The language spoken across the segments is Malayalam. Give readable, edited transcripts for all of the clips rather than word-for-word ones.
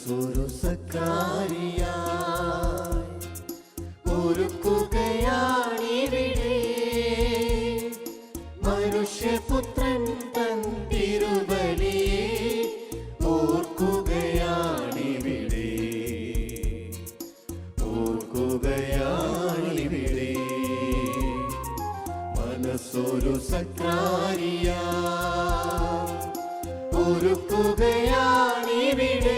മനസ്സൊരു സക്കാരിയായി ഒരുക്കുകയാണിവിടെ മനുഷ്യപുത്രൻ തൻ തിരുബലിയെ ഓർക്കുകയാണിവിടെ ഓർക്കുകയാണിവിടെ മനസ്സൊരു സക്കാരിയായി ഒരുക്കുകയാണിവിടെ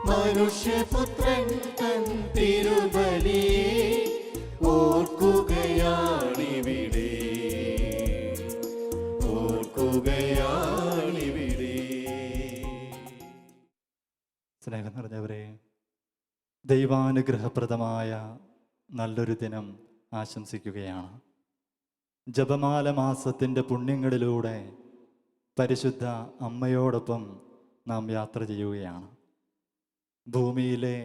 മനുഷ്യപുത്രൻ തൻ തിരുബലിയെ ഓർക്കുകയാണിവിടെ ഓർക്കുകയാണിവിടെ. സ്നേഹം നിറഞ്ഞവരെ, ദൈവാനുഗ്രഹപ്രദമായ നല്ലൊരു ദിനം ആശംസിക്കുകയാണ്. ജപമാല മാസത്തിൻ്റെ പുണ്യങ്ങളിലൂടെ പരിശുദ്ധ അമ്മയോടൊപ്പം നാം യാത്ര ചെയ്യുകയാണ്. ഭൂമിയിലെ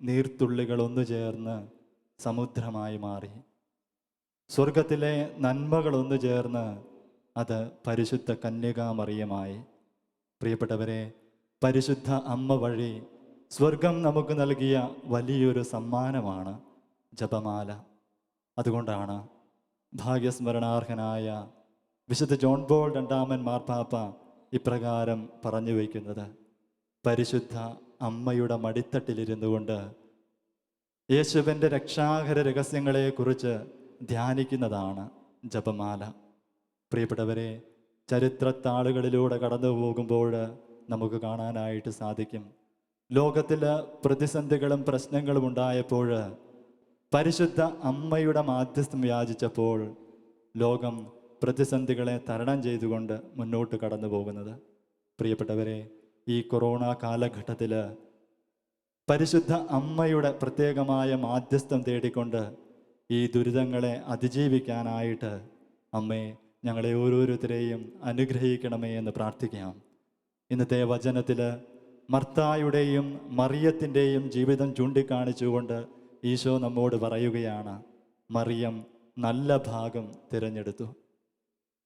നീർത്തുള്ളികൾ ഒന്നു ചേർന്ന് സമുദ്രമായി മാറി, സ്വർഗത്തിലെ നന്മകൾ ഒന്നു ചേർന്ന് അത് പരിശുദ്ധ കന്യകാമറിയമായി. പ്രിയപ്പെട്ടവരെ, പരിശുദ്ധ അമ്മ വഴി സ്വർഗം നമുക്ക് നൽകിയ വലിയൊരു സമ്മാനമാണ് ജപമാല. അതുകൊണ്ടാണ് ഭാഗ്യസ്മരണാർഹനായ വിശുദ്ധ ജോൺ പോൾ രണ്ടാമൻ മാർപ്പാപ്പ ഇപ്രകാരം പറഞ്ഞു വയ്ക്കുന്നത്: പരിശുദ്ധ അമ്മയുടെ മടിത്തട്ടിലിരുന്നു കൊണ്ട് യേശുവിൻ്റെ രക്ഷാകര രഹസ്യങ്ങളെക്കുറിച്ച് ധ്യാനിക്കുന്നതാണ് ജപമാല. പ്രിയപ്പെട്ടവരെ, ചരിത്രത്താളുകളിലൂടെ കടന്നു പോകുമ്പോൾ നമുക്ക് കാണാനായിട്ട് സാധിക്കും, ലോകത്തിൽ പ്രതിസന്ധികളും പ്രശ്നങ്ങളും ഉണ്ടായപ്പോൾ പരിശുദ്ധ അമ്മയുടെ മാധ്യസ്ഥം യാചിച്ചപ്പോൾ ലോകം പ്രതിസന്ധികളെ തരണം ചെയ്തുകൊണ്ട് മുന്നോട്ട് കടന്നു പോകുന്നത്. പ്രിയപ്പെട്ടവരെ, ഈ കൊറോണ കാലഘട്ടത്തിൽ പരിശുദ്ധ അമ്മയുടെ പ്രത്യേകമായ മാധ്യസ്ഥം തേടിക്കൊണ്ട് ഈ ദുരിതങ്ങളെ അതിജീവിക്കാനായിട്ട് അമ്മേ ഞങ്ങളെ ഓരോരുത്തരെയും അനുഗ്രഹിക്കണമേ എന്ന് പ്രാർത്ഥിക്കാം. ഇന്നത്തെ വചനത്തിൽ മർത്തായുടെയും മറിയത്തിൻ്റെയും ജീവിതം ചൂണ്ടിക്കാണിച്ചുകൊണ്ട് ഈശോ നമ്മോട് പറയുകയാണ്: മറിയം നല്ല ഭാഗം തിരഞ്ഞെടുത്തു.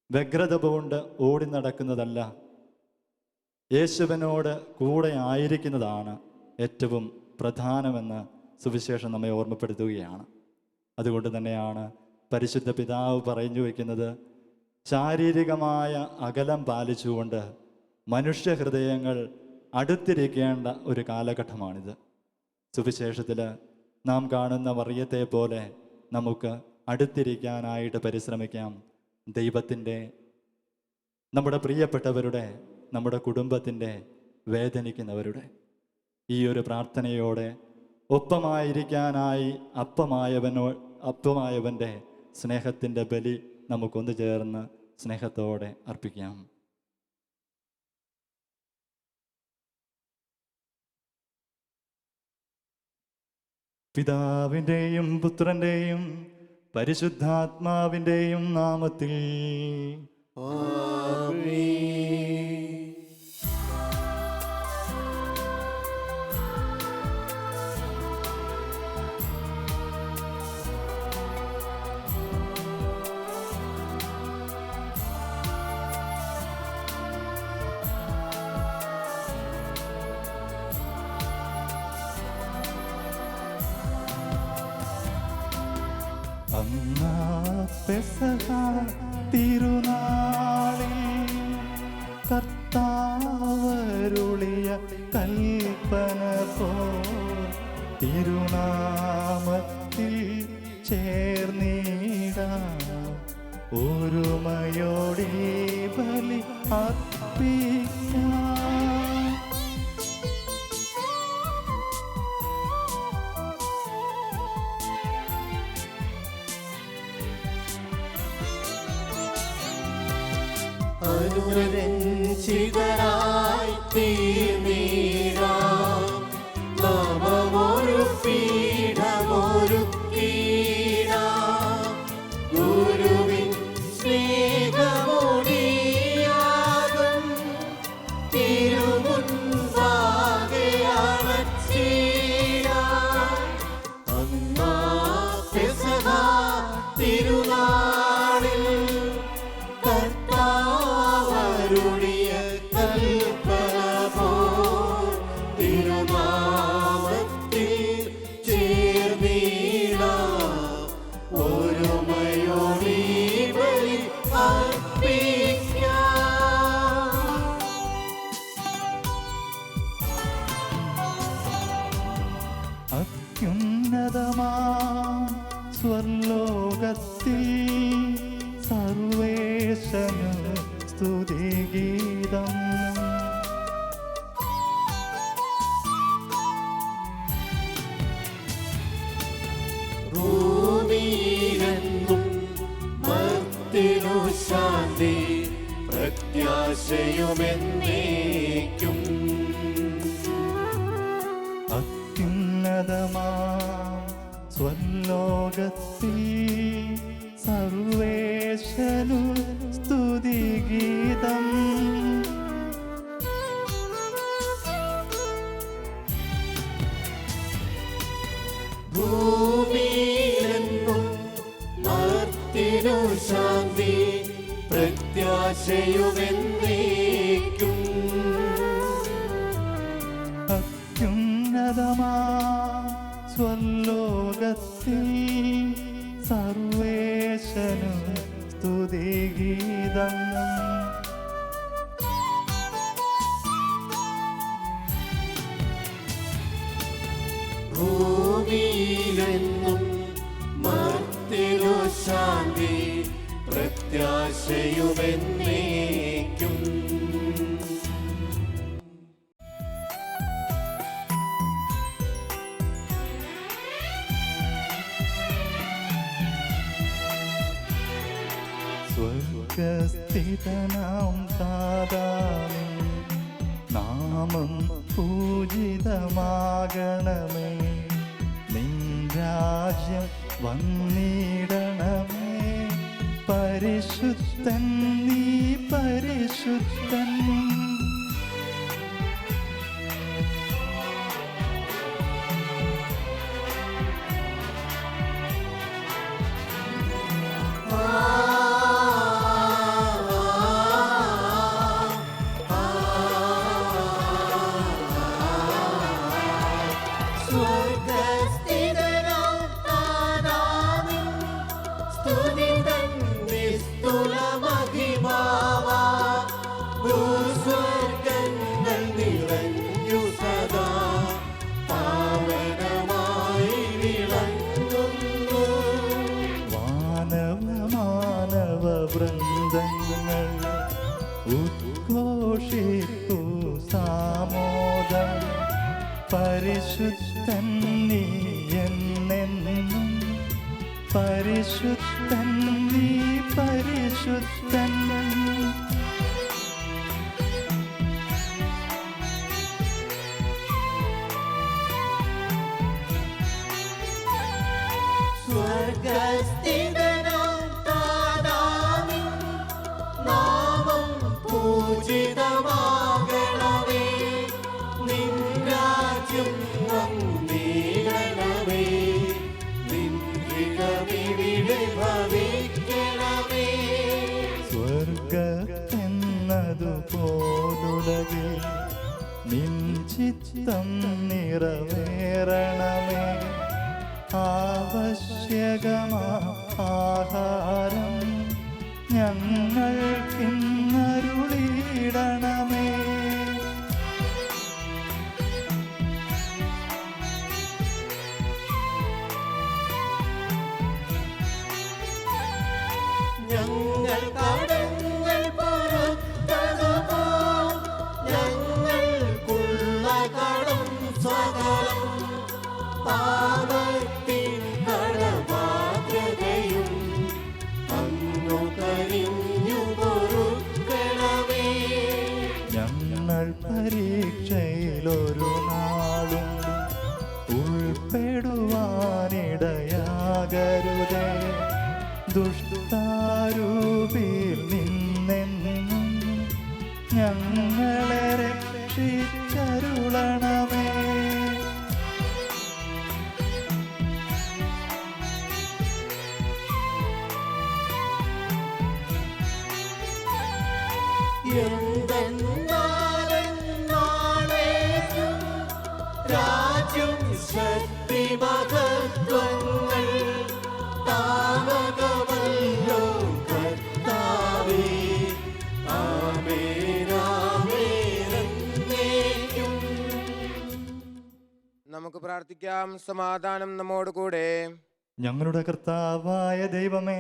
വ്യഗ്രത പൂണ്ട് ഓടി നടക്കുന്നതല്ല, യേശുവിനോട് കൂടെ ആയിരിക്കുന്നതാണ് ഏറ്റവും പ്രധാനമെന്ന് സുവിശേഷം നമ്മെ ഓർമ്മപ്പെടുത്തുകയാണ്. അതുകൊണ്ട് തന്നെയാണ് പരിശുദ്ധ പിതാവ് പറഞ്ഞു വയ്ക്കുന്നത്, ശാരീരികമായ അകലം പാലിച്ചുകൊണ്ട് മനുഷ്യഹൃദയങ്ങൾ അടുത്തിരിക്കേണ്ട ഒരു കാലഘട്ടമാണിത്. സുവിശേഷത്തിൽ നാം കാണുന്ന മറിയത്തെ പോലെ നമുക്ക് അടുത്തിരിക്കാനായിട്ട് പരിശ്രമിക്കാം. ദൈവത്തിൻ്റെ, നമ്മുടെ പ്രിയപ്പെട്ടവരുടെ, നമ്മുടെ കുടുംബത്തിൻ്റെ, വേദനിക്കുന്നവരുടെ ഈ ഒരു പ്രാർത്ഥനയോടെ ഒപ്പമായിരിക്കാനായി അപ്പമായവൻ്റെ സ്നേഹത്തിൻ്റെ ബലി നമുക്കൊന്നു ചേർന്ന് സ്നേഹത്തോടെ അർപ്പിക്കാം. പിതാവിൻ്റെയും പുത്രൻ്റെയും പരിശുദ്ധാത്മാവിൻ്റെയും നാമത്തിൽ ആമേൻ. അന്നാ പെസഹ തിരുനാളിൽ കർത്താവരുളിയ കൽപ്പന പോൽ തിരുനാമത്തിൽ ചേർന്നിടാം. ഒരുമയോടെ ബലി അർപ്പിക്കാം. അനുരഞ്ജിതരായി തീർന്നിടാം, നാമമൊരു പീഠമൊരുക്കിടാം. ഗുരുവിൻ സ്നേഹമൊടിയാകും തിരുമുൻപാകെ അണച്ചിടാം. അന്നാ പെസഹ തിരുനാളിൽ കർത്താവരുളിയ കൽപ്പന പോൽ അത്യുന്നതമാ സ്വർലോകത്തിൽ സർവേശന് സ്തുതിഗീതം. ഭൂമിയിലെങ്ങും മർത്യനു ശാന്തി പ്രത്യാശയുമെന്നേക്കും. അത്യുന്നതമാ സ്വർലോകത്തിൽ സർവേശനു സ്തുതിഗീതം. ഭൂമിയിലെങ്ങും മർത്യനു ശാന്തി പ്രത്യാശയുമെന്നേക്കും. അത്യുന്നതമാ സ്വർലോകത്തിൽ സർവേശനു സ്തുതിഗീതം. ഭൂമിയിലെങ്ങും മർത്യനു ശാന്തി പ്രത്യാശയുമെന്നേക്കും. സ്വർഗസ്ഥിതനാം താതാവേ, നാമം പൂജിതമാകണമേ. നിൻ രാജ്യം വന്നിടണമേ. പരിശുദ്ധൻ നീ പരിശുദ്ധൻ. സ്വർഗസ്ഥിതനാം താതാവേ, സ്തുതി തൻ നിസ്തുല മഹിമാവാ. ഭൂസ്വർഗങ്ങൾ നിറഞ്ഞു സദാ പാവനമായി വിളങ്ങുന്നു. മാനവ വൃന്ദങ്ങൾ ഉദ്ഘോഷിപ്പു സാമോദം. പരിശുദ്ധൻ നീ എന്നെന്നും, പരിശുദ്ധൻ നീ പരിശുദ്ധൻ. സ്വർഗസ്ഥിതനാം താതാവേ, നാമം പൂജിതമാകണമേ. നിൻ രാജ്യം വന്നിടണമേ. നിൻ ഹിതമിവിടെ ഭവിക്കണമേ. സ്വർഗത്തെന്നതുപോലുലകിൽ നിൻ ചിത്തം നിറവേറണമേ. ആവശ്യകമാ ആഹാരം ഞങ്ങൾക്കിന്നരുളിയിടണമേ. ഞങ്ങൾ കടങ്ങൾ പൊറുത്തതുപോൽ ഞങ്ങൾക്കുള്ള കടം സകലം. പാപത്തിൻ കടബാധ്യതയും അന്നു കരിഞ്ഞു പൊറുക്കണമേ. ഞങ്ങൾ പരീക്ഷയിലൊരു നാളും ഉൾപ്പെടുവാനിടയാകരുതേ. ദുഷ്ടാരൂപിയിൽ നിന്നെന്നും ഞങ്ങളെ രക്ഷിച്ചരുളണമേ. എന്തെന്നാലെന്നാളേക്കും രാജ്യം ശക്തി മഹത്വങ്ങൾ താവകമല്ലോ കർത്താവേ. ആമേൻ ആമേൻ എന്നേക്കും. നമുക്ക് പ്രാർത്ഥിക്കാം. സമാധാനം നമ്മോടുകൂടെ. ഞങ്ങളുടെ കർത്താവായ ദൈവമേ,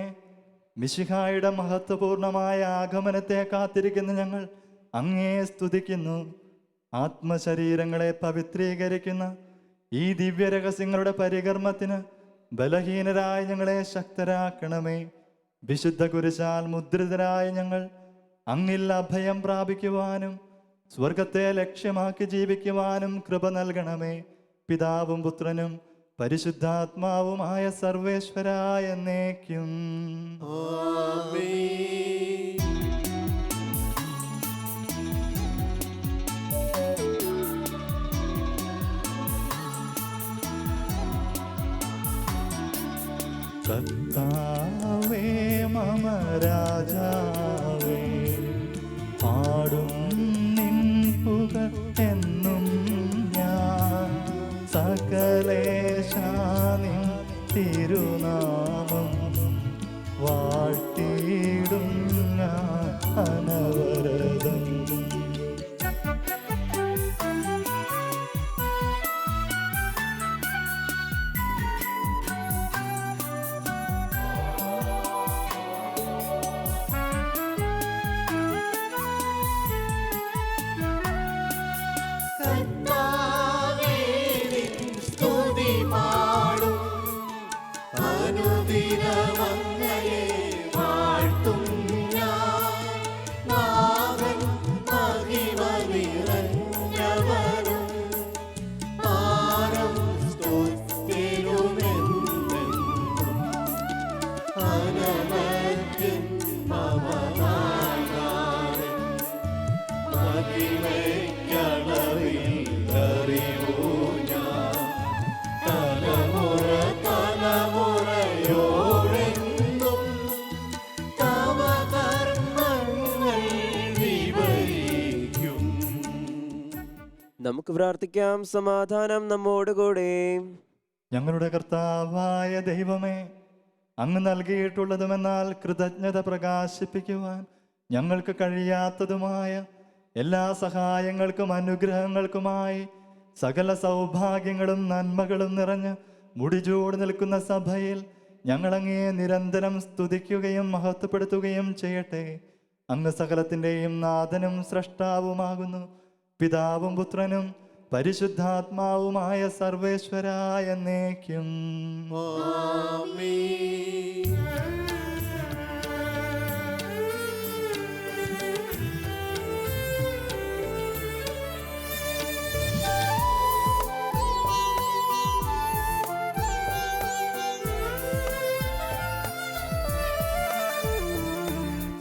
മിശിഹായുടെ മഹത്വപൂർണമായ ആഗമനത്തെ കാത്തിരിക്കുന്ന ഞങ്ങൾ അങ്ങേ സ്തുതിക്കുന്നു. ആത്മശരീരങ്ങളെ പവിത്രീകരിക്കുന്ന ഈ ദിവ്യരഹസ്യങ്ങളുടെ പരികർമ്മത്തിന് ബലഹീനരായ ഞങ്ങളെ ശക്തരാക്കണമേ. വിശുദ്ധ കുരിശാൽ മുദ്രിതരായ ഞങ്ങൾ അങ്ങിൽ അഭയം പ്രാപിക്കുവാനും സ്വർഗത്തെ ലക്ഷ്യമാക്കി ജീവിക്കുവാനും കൃപ നൽകണമേ. പിതാവും പുത്രനും പരിശുദ്ധാത്മാവുമായ സർവേശ്വരായ എന്നേക്കും. കർത്താവേ മമ രാജാവേ, പാടും നിൻ പുകഴ് എന്നും ഞാൻ. സകലേശാനിൻ തിരുനാമം വാഴ്ത്തിയിടും ഞാൻ അനവരതം. നമുക്ക് പ്രാർത്ഥിക്കാം. സമാധാനം നമ്മോടുകൂടെ. ഞങ്ങളുടെ കർത്താവായ ദൈവമേ, അങ്ങ് നൽകിയിട്ടുള്ളതുമെന്നാൽ കൃതജ്ഞത പ്രകാശിപ്പിക്കുവാൻ ഞങ്ങൾക്ക് കഴിയാത്തതുമായ എല്ലാ സഹായങ്ങൾക്കും അനുഗ്രഹങ്ങൾക്കുമായി സകല സൗഭാഗ്യങ്ങളും നന്മകളും നിറഞ്ഞ് മുടിചൂട് നിൽക്കുന്ന സഭയിൽ ഞങ്ങളങ്ങേ നിരന്തരം സ്തുതിക്കുകയും മഹത്വപ്പെടുത്തുകയും ചെയ്യട്ടെ. അങ്ങ് സകലത്തിൻ്റെയും നാഥനും സ്രഷ്ടാവുമാകുന്നു. പിതാവും പുത്രനും പരിശുദ്ധാത്മാവുമായ സർവേശ്വരായ എന്നേക്കും.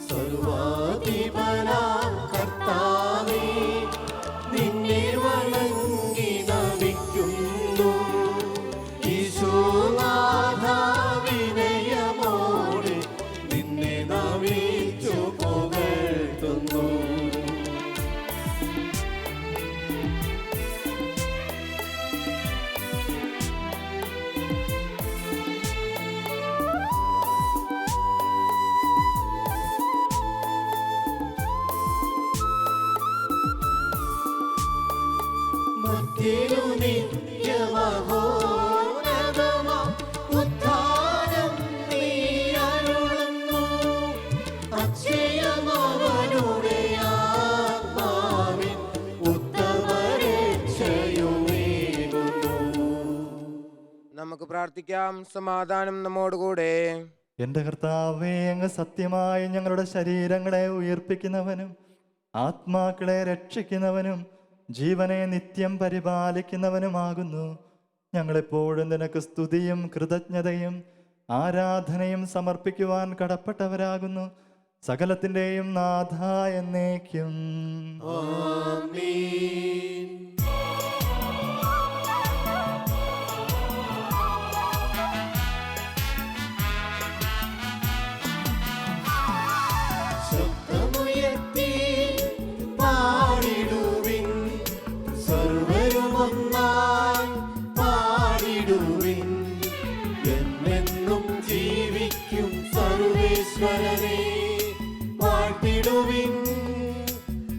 സർവാധിപനാം കർത്താവേ, നിന്നെ വണങ്ങി നമിക്കുന്നു. ഈശോനാഥാ, വിനയമോടെ നിന്നെ നമിച്ചു പുകഴ്ത്തുന്നു. നിത്യമഹോന്നതമാം ഉദ്ധാനം നീ അരുളുന്നു. അക്ഷയമവനുടെ ആത്മാവിൻ ഉത്തമരക്ഷയുമേകുന്നു. നമുക്ക് പ്രാർത്ഥിക്കാം. സമാധാനം നമ്മോടുകൂടെ. എൻ്റെ കർത്താവേ, അങ്ങ് സത്യമായി ഞങ്ങളുടെ ശരീരങ്ങളെ ഉയർപ്പിക്കുന്നവനും ആത്മാക്കളെ രക്ഷിക്കുന്നവനും ജീവനെ നിത്യം പരിപാലിക്കുന്നവനുമാകുന്നു. ഞങ്ങളെപ്പോഴും നിനക്ക് സ്തുതിയും കൃതജ്ഞതയും ആരാധനയും സമർപ്പിക്കുവാൻ കടപ്പെട്ടവരാകുന്നു. സകലത്തിൻ്റെയും നാഥ എന്നേക്കും. ആമേൻ. ശബ്ദമുയർത്തി പാടിടുവിൻ, സർവരുമൊന്നായി പാടിടുവിൻ. എന്നെന്നും ജീവിക്കും സർവേശ്വരനെ വാഴ്ത്തിടുവിൻ,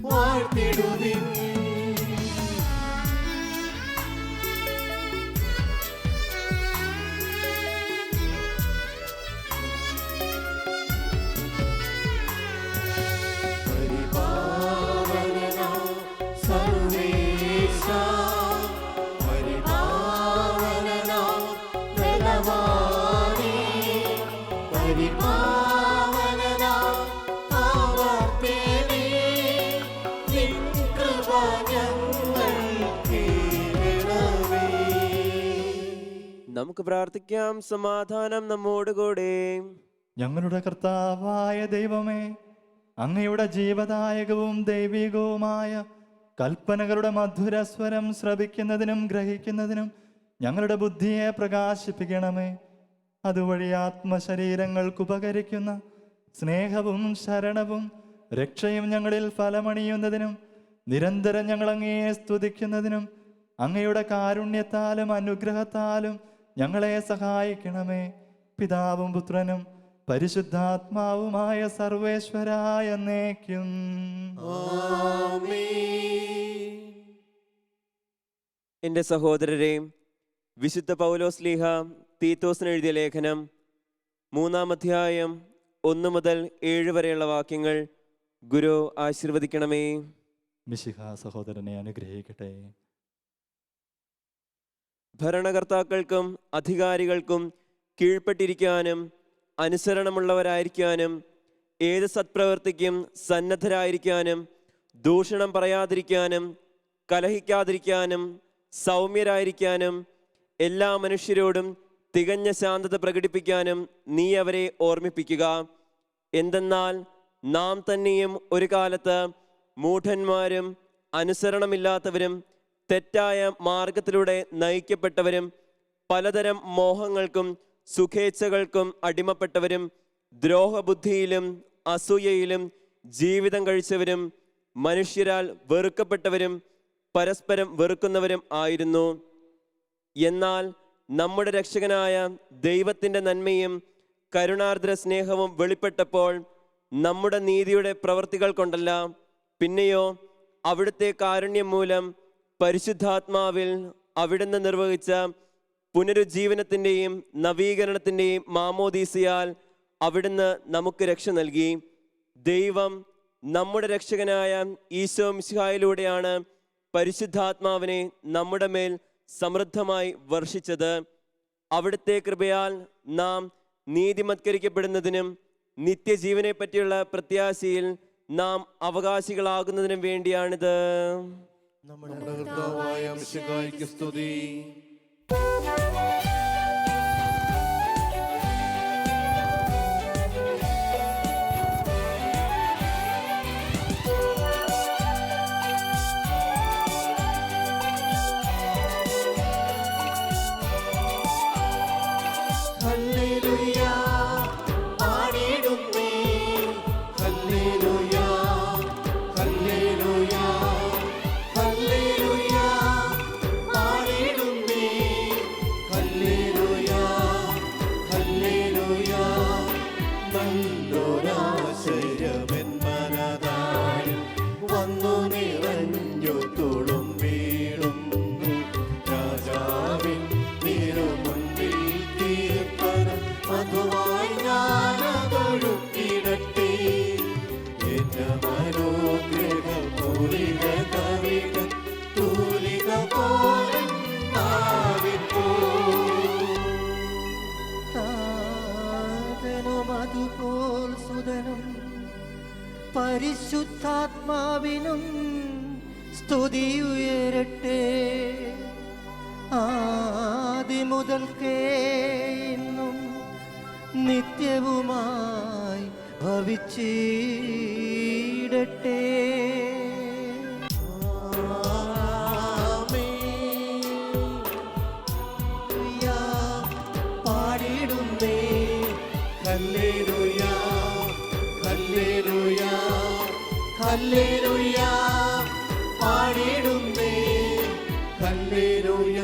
വാഴ്ത്തിടുവിൻ. ബലവാനേ പരിപാവനനാം ആവർത്തേനേ നിൻ കൃപ ഞങ്ങൾ കേൾക്കണമേ. നമുക്ക് പ്രാർത്ഥിക്കാം. സമാധാനം നമ്മോടുകൂടെ. ഞങ്ങളുടെ കർത്താവായ ദൈവമേ, അങ്ങയുടെ ജീവദായകവും ദൈവികവുമായ കൽപ്പനകളുടെ മധുരസ്വരം ശ്രവിക്കുന്നതിനും ഗ്രഹിക്കുന്നതിനും ഞങ്ങളുടെ ബുദ്ധിയെ പ്രകാശിപ്പിക്കണമേ. അതുവഴി ആത്മശരീരങ്ങൾക്ക് ഉപകരിക്കുന്ന സ്നേഹവും ശരണവും രക്ഷയും ഞങ്ങളിൽ ഫലമണിയുന്നതിനും നിരന്തരം ഞങ്ങൾ അങ്ങയെ സ്തുതിക്കുന്നതിനും അങ്ങയുടെ കാരുണ്യത്താലും അനുഗ്രഹത്താലും ഞങ്ങളെ സഹായിക്കണമേ. പിതാവും പുത്രനും പരിശുദ്ധാത്മാവുമായ സർവേശ്വരായ എന്നേക്കും. ആമേൻ. എൻ്റെ സഹോദരരെ, വിശുദ്ധ പൗലോസ് ലീഹ തീത്തോസിന് എഴുതിയ ലേഖനം 3-ാം അധ്യായം 1 മുതൽ 7 വരെയുള്ള വാക്യങ്ങൾ ഗുരു ആശീർവദിക്കണമേ. മിശിഹ സഹോദരനെ അനുഗ്രഹിക്കട്ടെ. ഭരണകർത്താക്കൾക്കും അധികാരികൾക്കും കീഴ്പ്പെട്ടിരിക്കാനും അനുസരണമുള്ളവരായിരിക്കാനും ഏത് സത്പ്രവൃത്തിക്കും സന്നദ്ധരായിരിക്കാനും ദൂഷണം പറയാതിരിക്കാനും കലഹിക്കാതിരിക്കാനും സൗമ്യരായിരിക്കാനും എല്ലാ മനുഷ്യരോടും തികഞ്ഞ ശാന്തത പ്രകടിപ്പിക്കാനും നീ അവരെ ഓർമ്മിപ്പിക്കുക. എന്തെന്നാൽ നാം തന്നെയും ഒരു കാലത്ത് മൂഢന്മാരും അനുസരണമില്ലാത്തവരും തെറ്റായ മാർഗത്തിലൂടെ നയിക്കപ്പെട്ടവരും പലതരം മോഹങ്ങൾക്കും സുഖേച്ഛകൾക്കും അടിമപ്പെട്ടവരും ദ്രോഹബുദ്ധിയിലും അസൂയയിലും ജീവിതം കഴിച്ചവരും മനുഷ്യരാൽ വെറുക്കപ്പെട്ടവരും പരസ്പരം വെറുക്കുന്നവരും ആയിരുന്നു. എന്നാൽ നമ്മുടെ രക്ഷകനായ ദൈവത്തിൻ്റെ നന്മയും കരുണാർദ്ര സ്നേഹവും വെളിപ്പെട്ടപ്പോൾ നമ്മുടെ നീതിയുടെ പ്രവൃത്തികൾ കൊണ്ടല്ല, പിന്നെയോ അവിടുത്തെ കാരുണ്യം മൂലം പരിശുദ്ധാത്മാവിൽ അവിടുന്ന് നിർവഹിച്ച പുനരുജ്ജീവനത്തിൻ്റെയും നവീകരണത്തിൻ്റെയും മാമോദീസയാൽ അവിടുന്ന് നമുക്ക് രക്ഷ നൽകി. ദൈവം നമ്മുടെ രക്ഷകനായ ഈശോ മിശിഹായിലൂടെയാണ് പരിശുദ്ധാത്മാവിനെ നമ്മുടെ മേൽ സമൃദ്ധമായി വർഷിച്ചത്. അവിടുത്തെ കൃപയാൽ നാം നീതിമത്കരിക്കപ്പെടുന്നതിനും നിത്യജീവനെ പറ്റിയുള്ള പ്രത്യാശയിൽ നാം അവകാശികളാകുന്നതിനും വേണ്ടിയാണിത്. നമ്മുടെ കർത്താവായ മിശിഹായ്ക്ക് സ്തുതി. ഹല്ലേലൂയ പാടിടുന്നേ, ഹല്ലേലൂയ ഹല്ലേലൂയ ഹല്ലേലൂയ പാടിടുന്നേ, ഹല്ലേലൂയ ഹല്ലേലൂയ. നല്ലൊരാശ്രയമെൻ മനതായി വന്നു നിറഞ്ഞു തുളുമ്പിടുന്നു. രാജാവിൻ തിരുമുൻപിൽ കീർത്തനം മധുവായി ഞാനതൊഴുക്കിടട്ടെ. എന്റെ മനോഗ്രഹ പൂരിക കവികൾ തൂലിക പോലും താതനും അതുപോൽ സുതനും പരിശുദ്ധാത്മാവിനും സ്തുതി ഉയരട്ടെ. ആദിമുതൽക്കേ ഇന്നും നിത്യവുമായി ഭവിച്ചിടട്ടെ. പാടിടുന്നേ, ഹല്ലേലൂയ ഹല്ലേലൂയ ഹല്ലേലൂയ പാടിടുന്നേ, ഹല്ലേലൂയ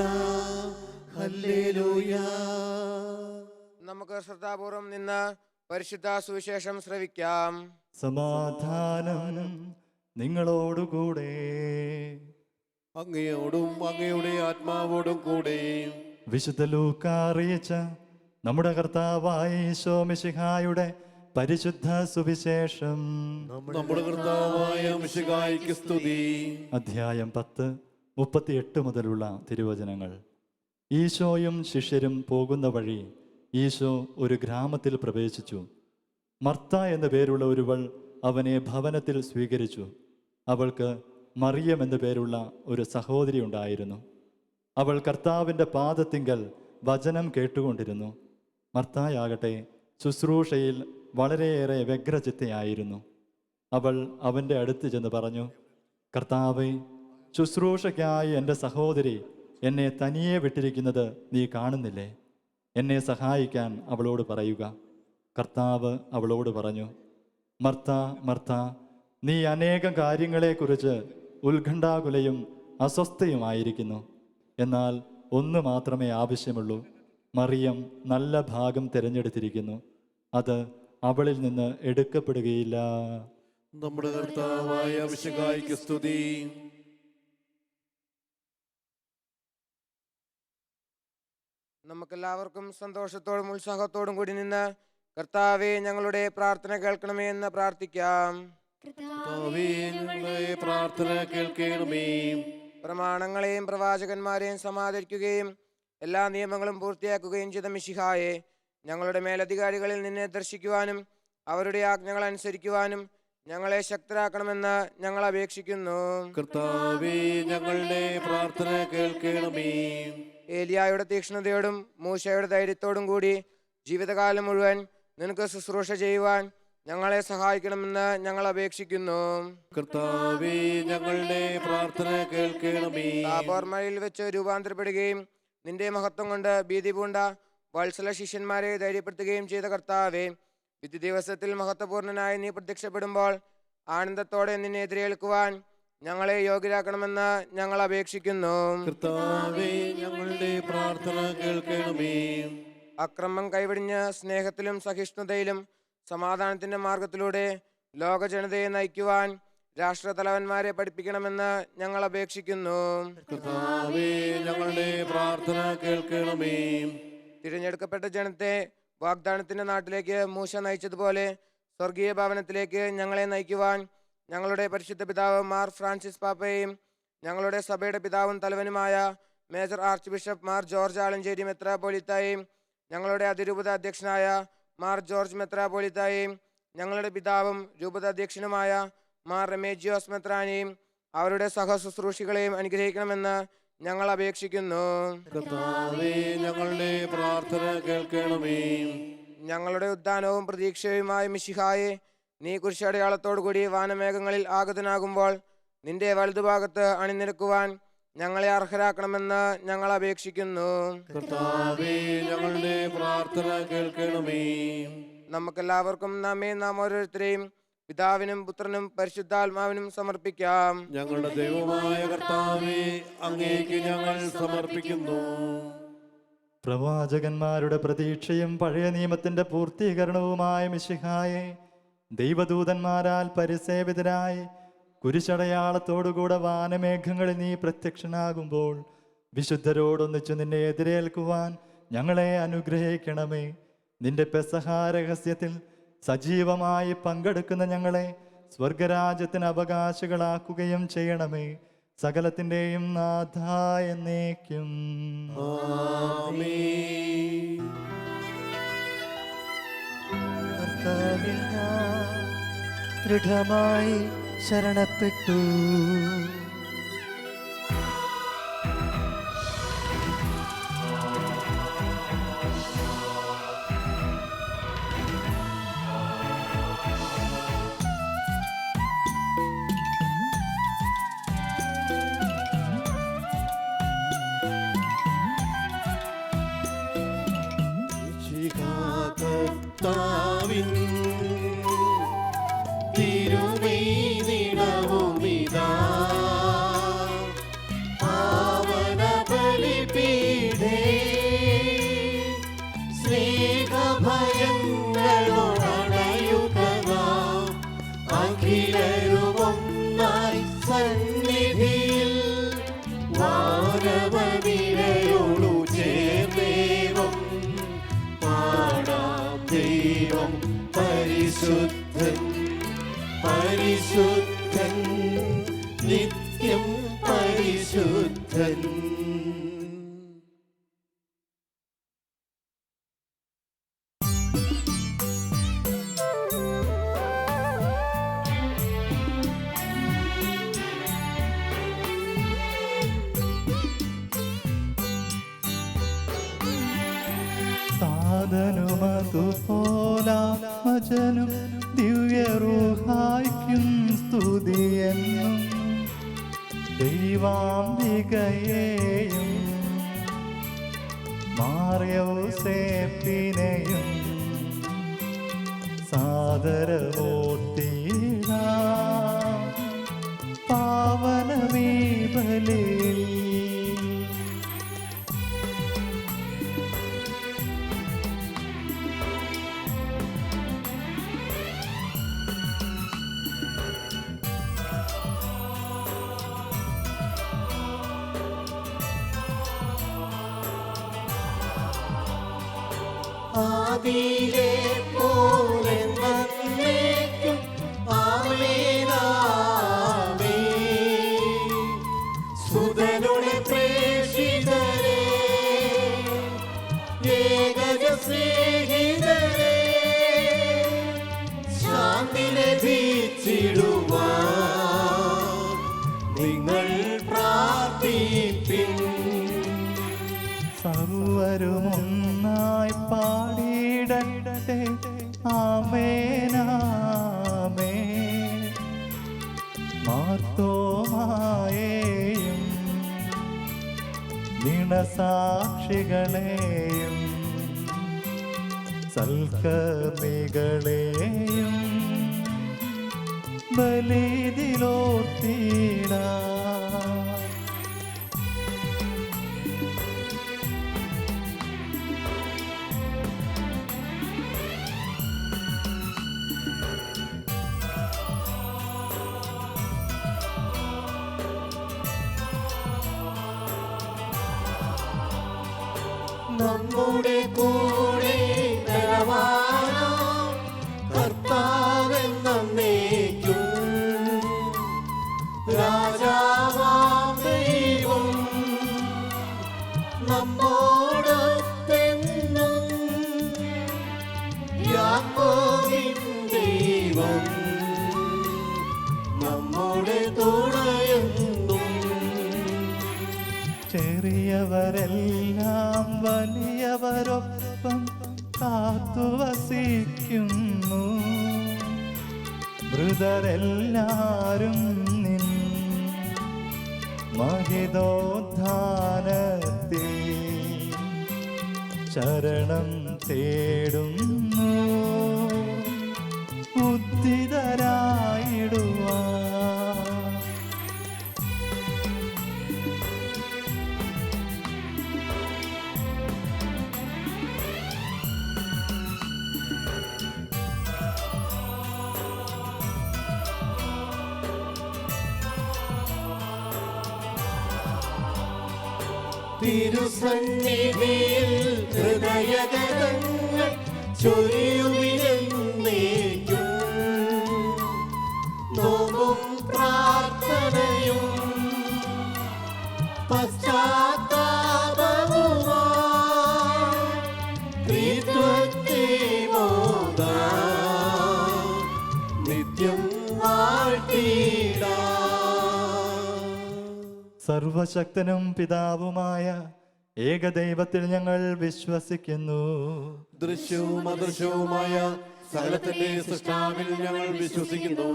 ഹല്ലേലൂയ. നമുക്ക് ശ്രദ്ധാപൂർവം നിന്ന് പരിശുദ്ധ സുവിശേഷം ശ്രവിക്കാം. സമാധാനം നിങ്ങളോടുകൂടെ. അങ്ങയോടും അങ്ങയുടെ ആത്മാവോടും കൂടെ. വിശുദ്ധ ലൂക്കാ അറിയിച്ച നമ്മുടെ കർത്താവായ ഈശോ മിശിഹായുടെ പരിശുദ്ധ സുവിശേഷം. നമ്മുടെ കർത്താവായ മിശിഹായ്ക്ക് സ്തുതി. അധ്യായം 10:38 മുതലുള്ള തിരുവചനങ്ങൾ. ഈശോയും ശിഷ്യരും പോകുന്ന വഴി ഈശോ ഒരു ഗ്രാമത്തിൽ പ്രവേശിച്ചു. മർത്ത എന്ന പേരുള്ള ഒരുവൾ അവനെ ഭവനത്തിൽ സ്വീകരിച്ചു. അവൾക്ക് മറിയം എന്ന പേരുള്ള ഒരു സഹോദരി ഉണ്ടായിരുന്നു. അവൾ കർത്താവിൻ്റെ പാദത്തിങ്കൽ വചനം കേട്ടുകൊണ്ടിരുന്നു. മർത്തായാകട്ടെ ശുശ്രൂഷയിൽ വളരെയേറെ വ്യഗ്രചിത്തയായിരുന്നു. അവൾ അവൻ്റെ അടുത്ത് ചെന്ന് പറഞ്ഞു, കർത്താവേ, ശുശ്രൂഷയ്ക്കായി എൻ്റെ സഹോദരി എന്നെ തനിയെ വിട്ടിരിക്കുന്നത് നീ കാണുന്നില്ലേ? എന്നെ സഹായിക്കാൻ അവളോട് പറയുക. കർത്താവ് അവളോട് പറഞ്ഞു, മർത്ത, മർത്ത, നീ അനേകം കാര്യങ്ങളെക്കുറിച്ച് ഉത്കണ്ഠാകുലയും അസ്വസ്ഥയുമായിരിക്കുന്നു. എന്നാൽ ഒന്ന് മാത്രമേ ആവശ്യമുള്ളൂ. മറിയം നല്ല ഭാഗം തിരഞ്ഞെടുത്തിരിക്കുന്നു. അത് അവളിൽ നിന്ന് എടുക്കപ്പെടുകയില്ല. നമ്മുടെ കർത്താവായ മിശിഹായ്ക്ക് സ്തുതി. നമുക്കെല്ലാവർക്കും സന്തോഷത്തോടും ഉത്സാഹത്തോടും കൂടി നിന്ന് കർത്താവെ ഞങ്ങളുടെ പ്രാർത്ഥന കേൾക്കണമേ എന്ന് പ്രാർത്ഥിക്കാം. കർത്താവേ, ഞങ്ങളുടെ പ്രാർത്ഥന കേൾക്കണമേ. പ്രമാണങ്ങളെയും പ്രവാചകന്മാരെയും സമാദരിക്കുകയും എല്ലാ നിയമങ്ങളും പൂർത്തിയാക്കുകയും ചെയ്ത മിശിഹായെ, ഞങ്ങളുടെ മേലധികാരികളിൽ നിന്നെ ദർശിക്കുവാനും അവരുടെ ആജ്ഞകൾ അനുസരിക്കുവാനും ഞങ്ങളെ ശക്തരാക്കണമെന്ന് ഞങ്ങൾ അപേക്ഷിക്കുന്നു. കർത്താവേ, ഞങ്ങളുടെ പ്രാർത്ഥന കേൾക്കണമേ. ഏലിയായുടെ തീക്ഷ്ണതയോടും മൂശയുടെ ധൈര്യത്തോടും കൂടി ജീവിതകാലം മുഴുവൻ നിനക്ക് ശുശ്രൂഷ ചെയ്യുവാൻ ഞങ്ങളെ സഹായിക്കണമെന്ന് ഞങ്ങൾ അപേക്ഷിക്കുന്നു. കർത്താവേ, ഞങ്ങളുടെ പ്രാർത്ഥന കേൾക്കണമേ. താബോർ മലയിൽ വെച്ച് രൂപാന്തരപ്പെടുകയും നിന്റെ മഹത്വം കൊണ്ട് ഭീതി പൂണ്ട വത്സല ശിഷ്യന്മാരെ ധൈര്യപ്പെടുത്തുകയും ചെയ്ത കർത്താവേ, വിധി ദിവസത്തിൽ മഹത്വപൂർണനായി നീ പ്രത്യക്ഷപ്പെടുമ്പോൾ ആനന്ദത്തോടെ നിന്നെ എതിരേൽക്കുവാൻ ഞങ്ങളെ യോഗ്യരാക്കണമെന്ന് ഞങ്ങൾ അപേക്ഷിക്കുന്നു. കർത്താവേ, ഞങ്ങളുടെ പ്രാർത്ഥന കേൾക്കണമേ. അക്രമം കൈവെടിഞ്ഞ് സ്നേഹത്തിലും സഹിഷ്ണുതയിലും സമാധാനത്തിന്റെ മാർഗത്തിലൂടെ ലോക ജനതയെ നയിക്കുവാൻ രാഷ്ട്രതലവന്മാരെ പഠിപ്പിക്കണമെന്ന് ഞങ്ങൾ അപേക്ഷിക്കുന്നു. കർത്താവേ, ഞങ്ങളുടെ പ്രാർത്ഥന കേൾക്കണമേ. തിരഞ്ഞെടുക്കപ്പെട്ട ജനത്തെ വാഗ്ദാനത്തിന്റെ നാട്ടിലേക്ക് മൂശ നയിച്ചതുപോലെ സ്വർഗീയ ഭവനത്തിലേക്ക് ഞങ്ങളെ നയിക്കുവാൻ ഞങ്ങളുടെ പരിശുദ്ധ പിതാവ് മാർ ഫ്രാൻസിസ് പാപ്പയെയും ഞങ്ങളുടെ സഭയുടെ പിതാവും തലവനുമായ major archbishop Mar George Alencherry മെത്രാപ്പോലിത്തായെയും ഞങ്ങളുടെ അതിരൂപത അധ്യക്ഷനായ മാർ ജോർജ് മെത്രാപ്പോലിത്തായെയും ഞങ്ങളുടെ പിതാവും രൂപത അധ്യക്ഷനുമായ മാർ റെമേജിയോസ് മെത്രാനെയും അവരുടെ സഹശുശ്രൂഷികളെയും അനുഗ്രഹിക്കണമെന്ന് ഞങ്ങൾ അപേക്ഷിക്കുന്നു. കർത്താവേ, ഞങ്ങളുടെ പ്രാർത്ഥന കേൾക്കണമേ. ഞങ്ങളുടെ ഉദ്ധാനവും പ്രതീക്ഷയുമായ മിശിഹായെ, നീ കുരിശടയാളത്തോടുകൂടി വാനമേഘങ്ങളിൽ ആഗതനാകുമ്പോൾ നിന്റെ വലതുഭാഗത്ത് അണിനിരക്കുവാൻ ഞങ്ങളെ അർഹരാക്കണമെന്ന് ഞങ്ങൾ അപേക്ഷിക്കുന്നു. കർത്താവേ, ഞങ്ങളുടെ പ്രാർത്ഥന കേൾക്കണമേ. നമുക്കെല്ലാവർക്കും നാം ഓരോരുത്തരെയും പിതാവിനും പുത്രനും പരിശുദ്ധാത്മാവിനും സമർപ്പിക്കാം. ഞങ്ങളുടെ ദൈവമായ കർത്താവേ, അങ്ങേക്ക് ഞങ്ങൾ സമർപ്പിക്കുന്നു. പ്രവാചകന്മാരുടെ പ്രതീക്ഷയും പഴയ നിയമത്തിന്റെ പൂർത്തീകരണവുമായ മിശിഹായെ, ദൈവദൂതന്മാരാൽ പരിസേവിതരായി കുരിശടയാളത്തോടുകൂടെ വാനമേഘങ്ങളിൽ നീ പ്രത്യക്ഷനാകുമ്പോൾ വിശുദ്ധരോടൊന്നിച്ചു നിന്നെ എതിരേൽക്കുവാൻ ഞങ്ങളെ അനുഗ്രഹിക്കണമേ. നിന്റെ പെസഹ രഹസ്യത്തിൽ സജീവമായി പങ്കെടുക്കുന്ന ഞങ്ങളെ സ്വർഗരാജ്യത്തിന് അവകാശികളാക്കുകയും ചെയ്യണമേ. സകലത്തിൻ്റെയും നാഥ എന്നേക്കും. ആമേൻ. കർത്താവിൽ ഞാൻ ദൃഢമായി ശരണപ്പെട്ടു. കർത്താവിൻ തിരുമേനിടവുമിതാ പാവന ബലിപീഠേ സ്നേഹഭയങ്ങളോടണയുക നാം അഖിലരുമൊന്നായി സന്നിധിയിൽ വാനവനിരയോടു ചേർന്നേവം പാടാം. ദൈവം പരിശുദ്ധൻ പരിശുദ്ധൻ നിത്യം പരിശുദ്ധൻ. താതനുമതുപോലാത്മജനും ദിവ്യറൂഹായ്ക്കും സ്തുതിയെന്നും ദൈവാംബികയെയും മാർയൗസേപ്പിനെയും സാദരമൂർത്തിയിടാം പാവനമീ ബലിയിൽ. ആദിയിലെ പോലെ എന്നേക്കും ആമേനാമേൻ. സുതനുടെ പ്രേഷിതരേ, ഏകജ സ്നേഹിതരേ, ശാന്തി ലഭിച്ചിടുവാൻ നിങ്ങൾ പ്രാർത്ഥിപ്പിൻ. സർവരുമൊന്നായി പാടിയിടട്ടെ ആമേനാമേൻ. മാർത്തോമായെയും നിണസാക്ഷികളെയും സൽക്കർമ്മികളെയും ബലിതിലോർത്തിടാം. നമ്മുടെ കൂടെ ബലവാനാം കർത്താവെന്നേക്കും രാജാവാം ദൈവം നമ്മോടൊത്തെന്നും. യാക്കോബിൻ ദൈവം നമ്മുടെ തുണയെന്നും. ചെറിയവരെല്ലാം വലിയവരൊപ്പം കാത്തുവസിക്കുന്നു. മൃതരെല്ലാരും നിൻ മഹിതോദ്ധാനത്തിൽ ശരണം തേടുന്നു. ഉദ്ധിതരായിടുവാൻ തിരുസന്നിധിയിൽ ഹൃദയഗതങ്ങൾ ചൊരിയുവിനെന്നേക്കും. നോമ്പും പ്രാർത്ഥനയും പശ്ചാത്താപവുമായി ത്രിത്വത്തെ മോദാം നിത്യം വാഴ്ത്തിടാം. സർവശക്തനും പിതാവുമായ ഏകദൈവത്തിൽ ഞങ്ങൾ വിശ്വസിക്കുന്നു. ദൃശ്യവും അദൃശ്യവുമായ സകലത്തിന്റെ സൃഷ്ടാവിൽ ഞങ്ങൾ വിശ്വസിക്കുന്നു.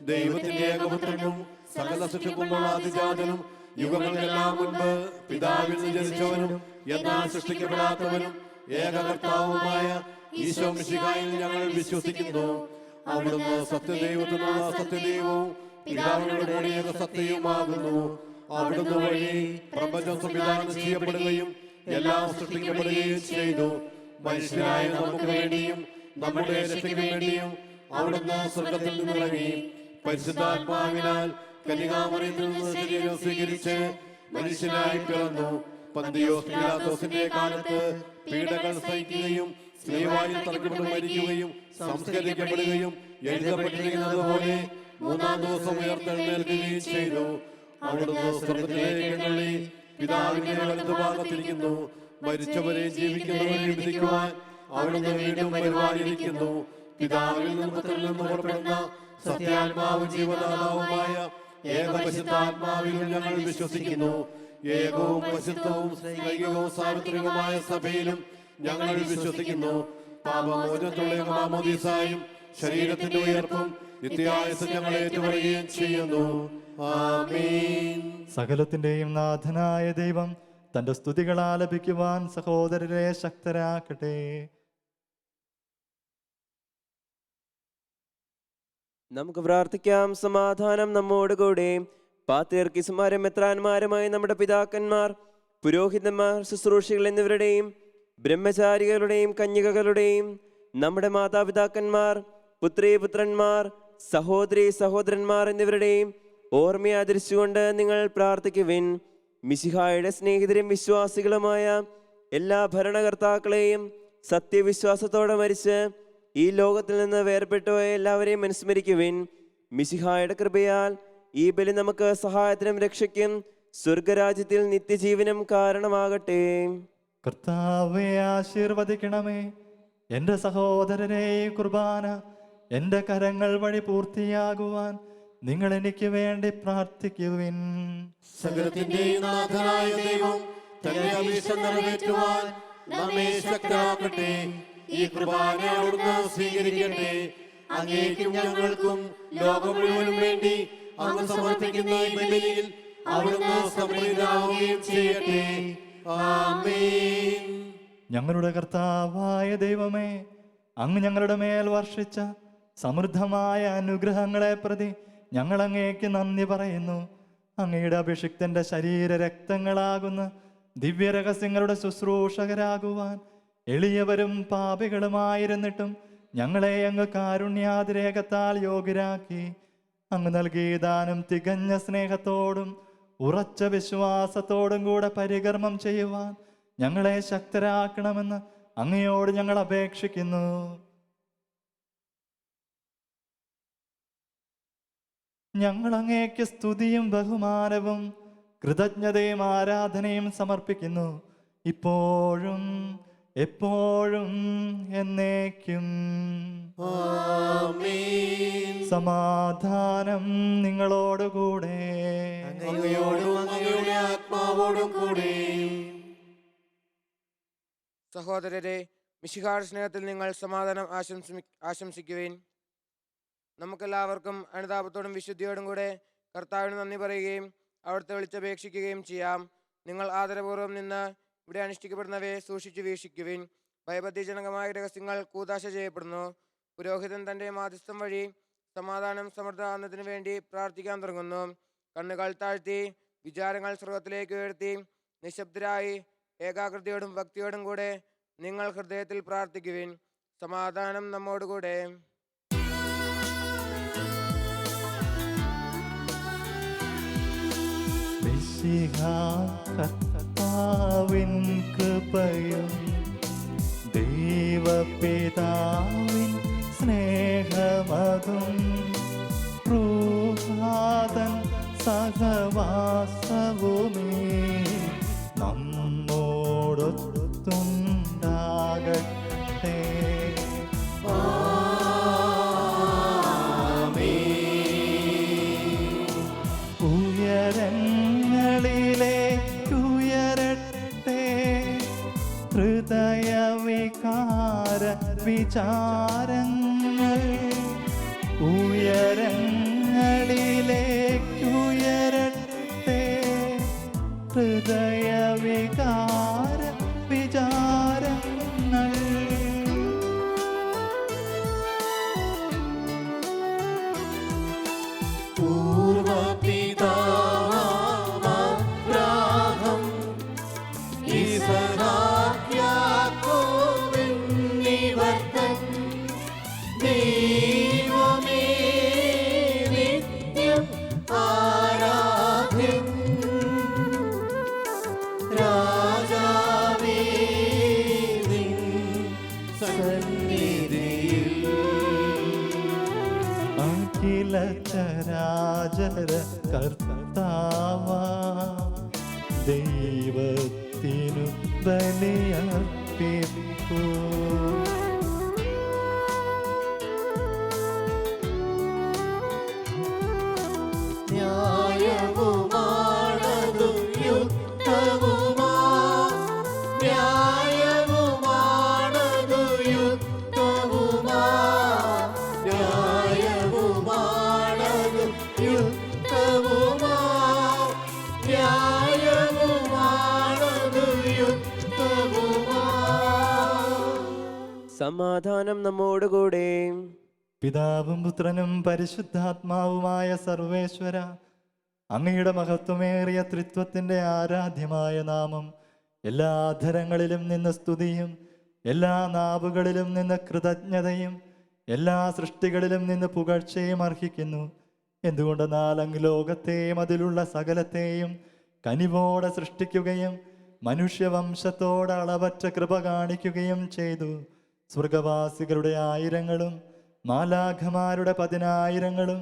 ദൈവത്തിന്റെ ഏകപുത്രനും സകല സൃഷ്ടിക്കുമ്പോൾ ആദിജാതനും യുഗങ്ങൾക്കെല്ലാം മുൻപ് പിതാവിൽ നിന്ന് ജനിച്ചവനും എന്നാൽ സൃഷ്ടിക്കപ്പെടാത്തവനും ഏകകർത്താവുമായ ഈശോ മിശിഹായിൽ ഞങ്ങൾ വിശ്വസിക്കുന്നു. അവിടുന്ന് സത്യദൈവത്തിനുള്ള സത്യദൈവവും പിതാവിനോട് കൂടി ഏക സത്യവുമാകുന്നു. അവിടുന്ന് വഴി പ്രപഞ്ചം സംവിധാനം ചെയ്യപ്പെടുകയും എല്ലാം സൃഷ്ടിക്കപ്പെടുകയും ചെയ്തു. മനുഷ്യരായ നമുക്ക് വേണ്ടിയും നമ്മുടെ രക്ഷയ്ക്ക് വേണ്ടിയും അവിടുന്ന് സ്വർഗത്തിൽ നിന്നിറങ്ങി പരിശുദ്ധാത്മാവിനാൽ കന്യകാമറിയത്തിൽ നിന്ന് ശരീരം സ്വീകരിച്ച് മനുഷ്യനായി പിറന്നു. പന്തിയോസ് പീലാത്തോസിന്റെ കാലത്ത് പീഡകൾ സഹിക്കുകയും സ്ലീവായിൽ തറക്കപ്പെട്ട് മരിക്കുകയും സംസ്കരിക്കപ്പെടുകയും എഴുതപ്പെട്ടിരിക്കുന്നത് പോലെ മൂന്നാം ദിവസം ഉയർത്തെഴുന്നേൽക്കുകയും ചെയ്തു. അവിടുന്ന് സ്വർഗത്തിലേക്ക് എഴുന്നള്ളി പിതാവിന്റെ വലതുഭാഗത്തിരിക്കുന്നു. മരിച്ചവരെ ജീവിക്കുന്നവരെ വിധിക്കുവാൻ അവിടുന്ന് വീണ്ടും വരുവാനിരിക്കുന്നു. പിതാവിൽ നിന്ന് പുത്രനിൽ നിന്ന് പുറപ്പെടുന്ന സത്യാത്മാവും ജീവദാതാവുമായ ഏകപരിശുദ്ധാത്മാവിൽ ഞങ്ങൾ വിശ്വസിക്കുന്നു. ഏകവും പരിശുദ്ധവും ലൈംഗികവും സാർവത്രികവുമായ സഭയിലും ഞങ്ങൾ വിശ്വസിക്കുന്നു. പാപമോചനത്തിലുള്ള മാമോദീസായും ശരീരത്തിന്റെ ഉയർപ്പും നിത്യായുസ്സും ഞങ്ങൾ ഏറ്റുപറയുകയും ചെയ്യുന്നു. ആമേൻ. സകലത്തിന്റെയും നാഥനായ ദൈവം തന്റെ സ്തുതികൾ ആലപിക്കുവാൻ സഹോദരരെ ശക്തരാക്കട്ടെ. നമുക്ക് പ്രാർത്ഥിക്കാം. സമാധാനം നമ്മോടുകൂടെ. പാത്രിയർക്കീസുമാരും മെത്രാന്മാരുമായ നമ്മുടെ പിതാക്കന്മാർ, പുരോഹിതന്മാർ, ശുശ്രൂഷികൾ എന്നിവരുടെയും ബ്രഹ്മചാരികളുടെയും കന്യകകളുടെയും നമ്മുടെ മാതാപിതാക്കന്മാർ, പുത്രീപുത്രന്മാർ, സഹോദരി സഹോദരന്മാർ എന്നിവരുടെയും ഓർമ്മയെ ആദരിച്ചുകൊണ്ട് നിങ്ങൾ പ്രാർത്ഥിക്കുവിൻ. മിശിഹായുടെ സ്നേഹിതരും വിശ്വാസികളുമായ എല്ലാ ഭരണകർത്താക്കളെയും സത്യവിശ്വാസത്തോടെ മരിച്ച് ഈ ലോകത്തിൽ നിന്ന് വേർപെട്ടുപോയ എല്ലാവരെയും അനുസ്മരിക്കുവിൻ. മിശിഹായുടെ കൃപയാൽ ഈ ബലി നമുക്ക് സഹായത്തിനും രക്ഷയ്ക്കും സ്വർഗരാജ്യത്തിൽ നിത്യജീവനും കാരണമാകട്ടെ. കർത്താവെ ആശീർവദിക്കണമേ. എൻ്റെ സഹോദരനെ ഈ കുർബാന എൻ്റെ കരങ്ങൾ വഴി പൂർത്തിയാകുവാൻ നിങ്ങൾ എനിക്ക് വേണ്ടി പ്രാർത്ഥിക്കുവിൻ. സകലത്തിന്റെ നാഥനായ ദൈവം തന്റെ അഭീഷ്ടം നിറവേറ്റുവാൻ നമ്മെ ശക്തരാക്കട്ടെ. ഈ കുർബാന അവിടുന്ന് സ്വീകരിക്കട്ടെ. അങ്ങേക്കും ഞങ്ങൾക്കും ലോകം മുഴുവനും വേണ്ടി അങ്ങ് സമർപ്പിക്കുന്ന ഈ ബലിയിൽ അവിടുന്ന് സംപ്രീതനാവുകയും ചെയ്യട്ടെ. ആമേൻ. ഞങ്ങളുടെ കർത്താവായ ദൈവമേ, അങ്ങ് ഞങ്ങളുടെ മേൽ വർഷിച്ച സമൃദ്ധമായ അനുഗ്രഹങ്ങളെ പ്രതി ഞങ്ങൾ അങ്ങേക്ക് നന്ദി പറയുന്നു. അങ്ങയുടെ അഭിഷിക്തന്റെ ശരീര രക്തങ്ങളാകുന്ന ദിവ്യരഹസ്യങ്ങളുടെ ശുശ്രൂഷകരാകുവാൻ എളിയവരും പാപികളുമായിരുന്നിട്ടും ഞങ്ങളെ അങ്ങ് കാരുണ്യാതിരേകത്താൽ യോഗ്യരാക്കി. അങ്ങ് നൽകിയ ദാനം തികഞ്ഞ സ്നേഹത്തോടും ഉറച്ച വിശ്വാസത്തോടും കൂടെ പരികർമ്മം ചെയ്യുവാൻ ഞങ്ങളെ ശക്തരാക്കണമെന്ന് അങ്ങയോട് ഞങ്ങൾ അപേക്ഷിക്കുന്നു. ഞങ്ങൾ അങ്ങേക്ക് സ്തുതിയും ബഹുമാനവും കൃതജ്ഞതയും ആരാധനയും സമർപ്പിക്കുന്നു, ഇപ്പോഴും എപ്പോഴും എന്നേക്കും. ആമേൻ. സമാധാനം നിങ്ങളോടുകൂടെ. അങ്ങയോടും അങ്ങയുടെ ആത്മാവോടും കൂടെ. സഹോദരരെ, മിശിഹായുടെ സ്നേഹത്തിൽ നിങ്ങൾ സമാധാനം ആശംസിക്കുവിൻ. നമുക്കെല്ലാവർക്കും അനുതാപത്തോടും വിശുദ്ധിയോടും കൂടെ കർത്താവിന് നന്ദി പറയുകയും അവിടുത്തെ വിളിച്ചപേക്ഷിക്കുകയും ചെയ്യാം. നിങ്ങൾ ആദരപൂർവ്വം നിന്ന് ഇവിടെ അനുഷ്ഠിക്കപ്പെടുന്നവയെ സൂക്ഷിച്ചു വീക്ഷിക്കുവിൻ. ഭയഭക്തിജനകമായ രഹസ്യങ്ങൾ കൂതാശ ചെയ്യപ്പെടുന്നു. പുരോഹിതൻ തൻ്റെ മാധ്യസ്ഥം വഴി സമാധാനം സമൃദ്ധമാകുന്നതിന് വേണ്ടി പ്രാർത്ഥിക്കാൻ തുടങ്ങുന്നു. കണ്ണുകൾ താഴ്ത്തി വിചാരങ്ങൾ സ്വർഗത്തിലേക്ക് ഉയർത്തി നിശബ്ദരായി ഏകാഗ്രതയോടും ഭക്തിയോടും കൂടെ നിങ്ങൾ ഹൃദയത്തിൽ പ്രാർത്ഥിക്കുവിൻ. സമാധാനം നമ്മോടുകൂടെ. കർത്താവിൻ കൃപയും ദൈവപിതാവിൻ സ്നേഹമതും റൂഹാതൻ സഹവാസവുമേ നമ്മോടൊത്തുണ്ടാകട്ടെ. ഉയരങ്ങളിലേക്കുയരട്ടെ ഹൃദയവികാര വിചാരങ്ങൾ. ഉയരങ്ങളിലേക്കുയരട്ടെ ഹൃദയവികാര വിചാരങ്ങൾ. പൂർവപിതാവാം ഈസഹാക്ക് യാക്കോബ് എന്നിവർ തൻ ദൈവമേ നിത്യം ആരാധ്യൻ. രാജാവേ നിൻ സന്നിധിയിൽ അഖില ചരാചര കർത്താവാ ദൈവത്തിനു ബലിയർപ്പിപ്പൂ. ന്യായവുമാണതു യുക്തവുമാ ന്യായവുമാ സമാധാനം നമ്മോടുകൂടെ. പിതാവും പുത്രനും പരിശുദ്ധാത്മാവുമായ സർവേശ്വര, അങ്ങയുടെ മഹത്വമേറിയ ത്രിത്വത്തിന്റെ ആരാധ്യമായ നാമം എല്ലാ അധരങ്ങളിലും നിന്ന് സ്തുതിയും എല്ലാ നാവുകളിലും നിന്ന് കൃതജ്ഞതയും എല്ലാ സൃഷ്ടികളിലും നിന്ന് പുകഴ്ചയും അർഹിക്കുന്നു. എന്തുകൊണ്ടെന്നാൽ അങ്ങ് ലോകത്തെയും അതിലുള്ള സകലത്തെയും കനിവോടെ സൃഷ്ടിക്കുകയും മനുഷ്യവംശത്തോട് അളവറ്റ കൃപ കാണിക്കുകയും ചെയ്തു. സ്വർഗവാസികളുടെ ആയിരങ്ങളും മാലാഖമാരുടെ 10,000ങ്ങളും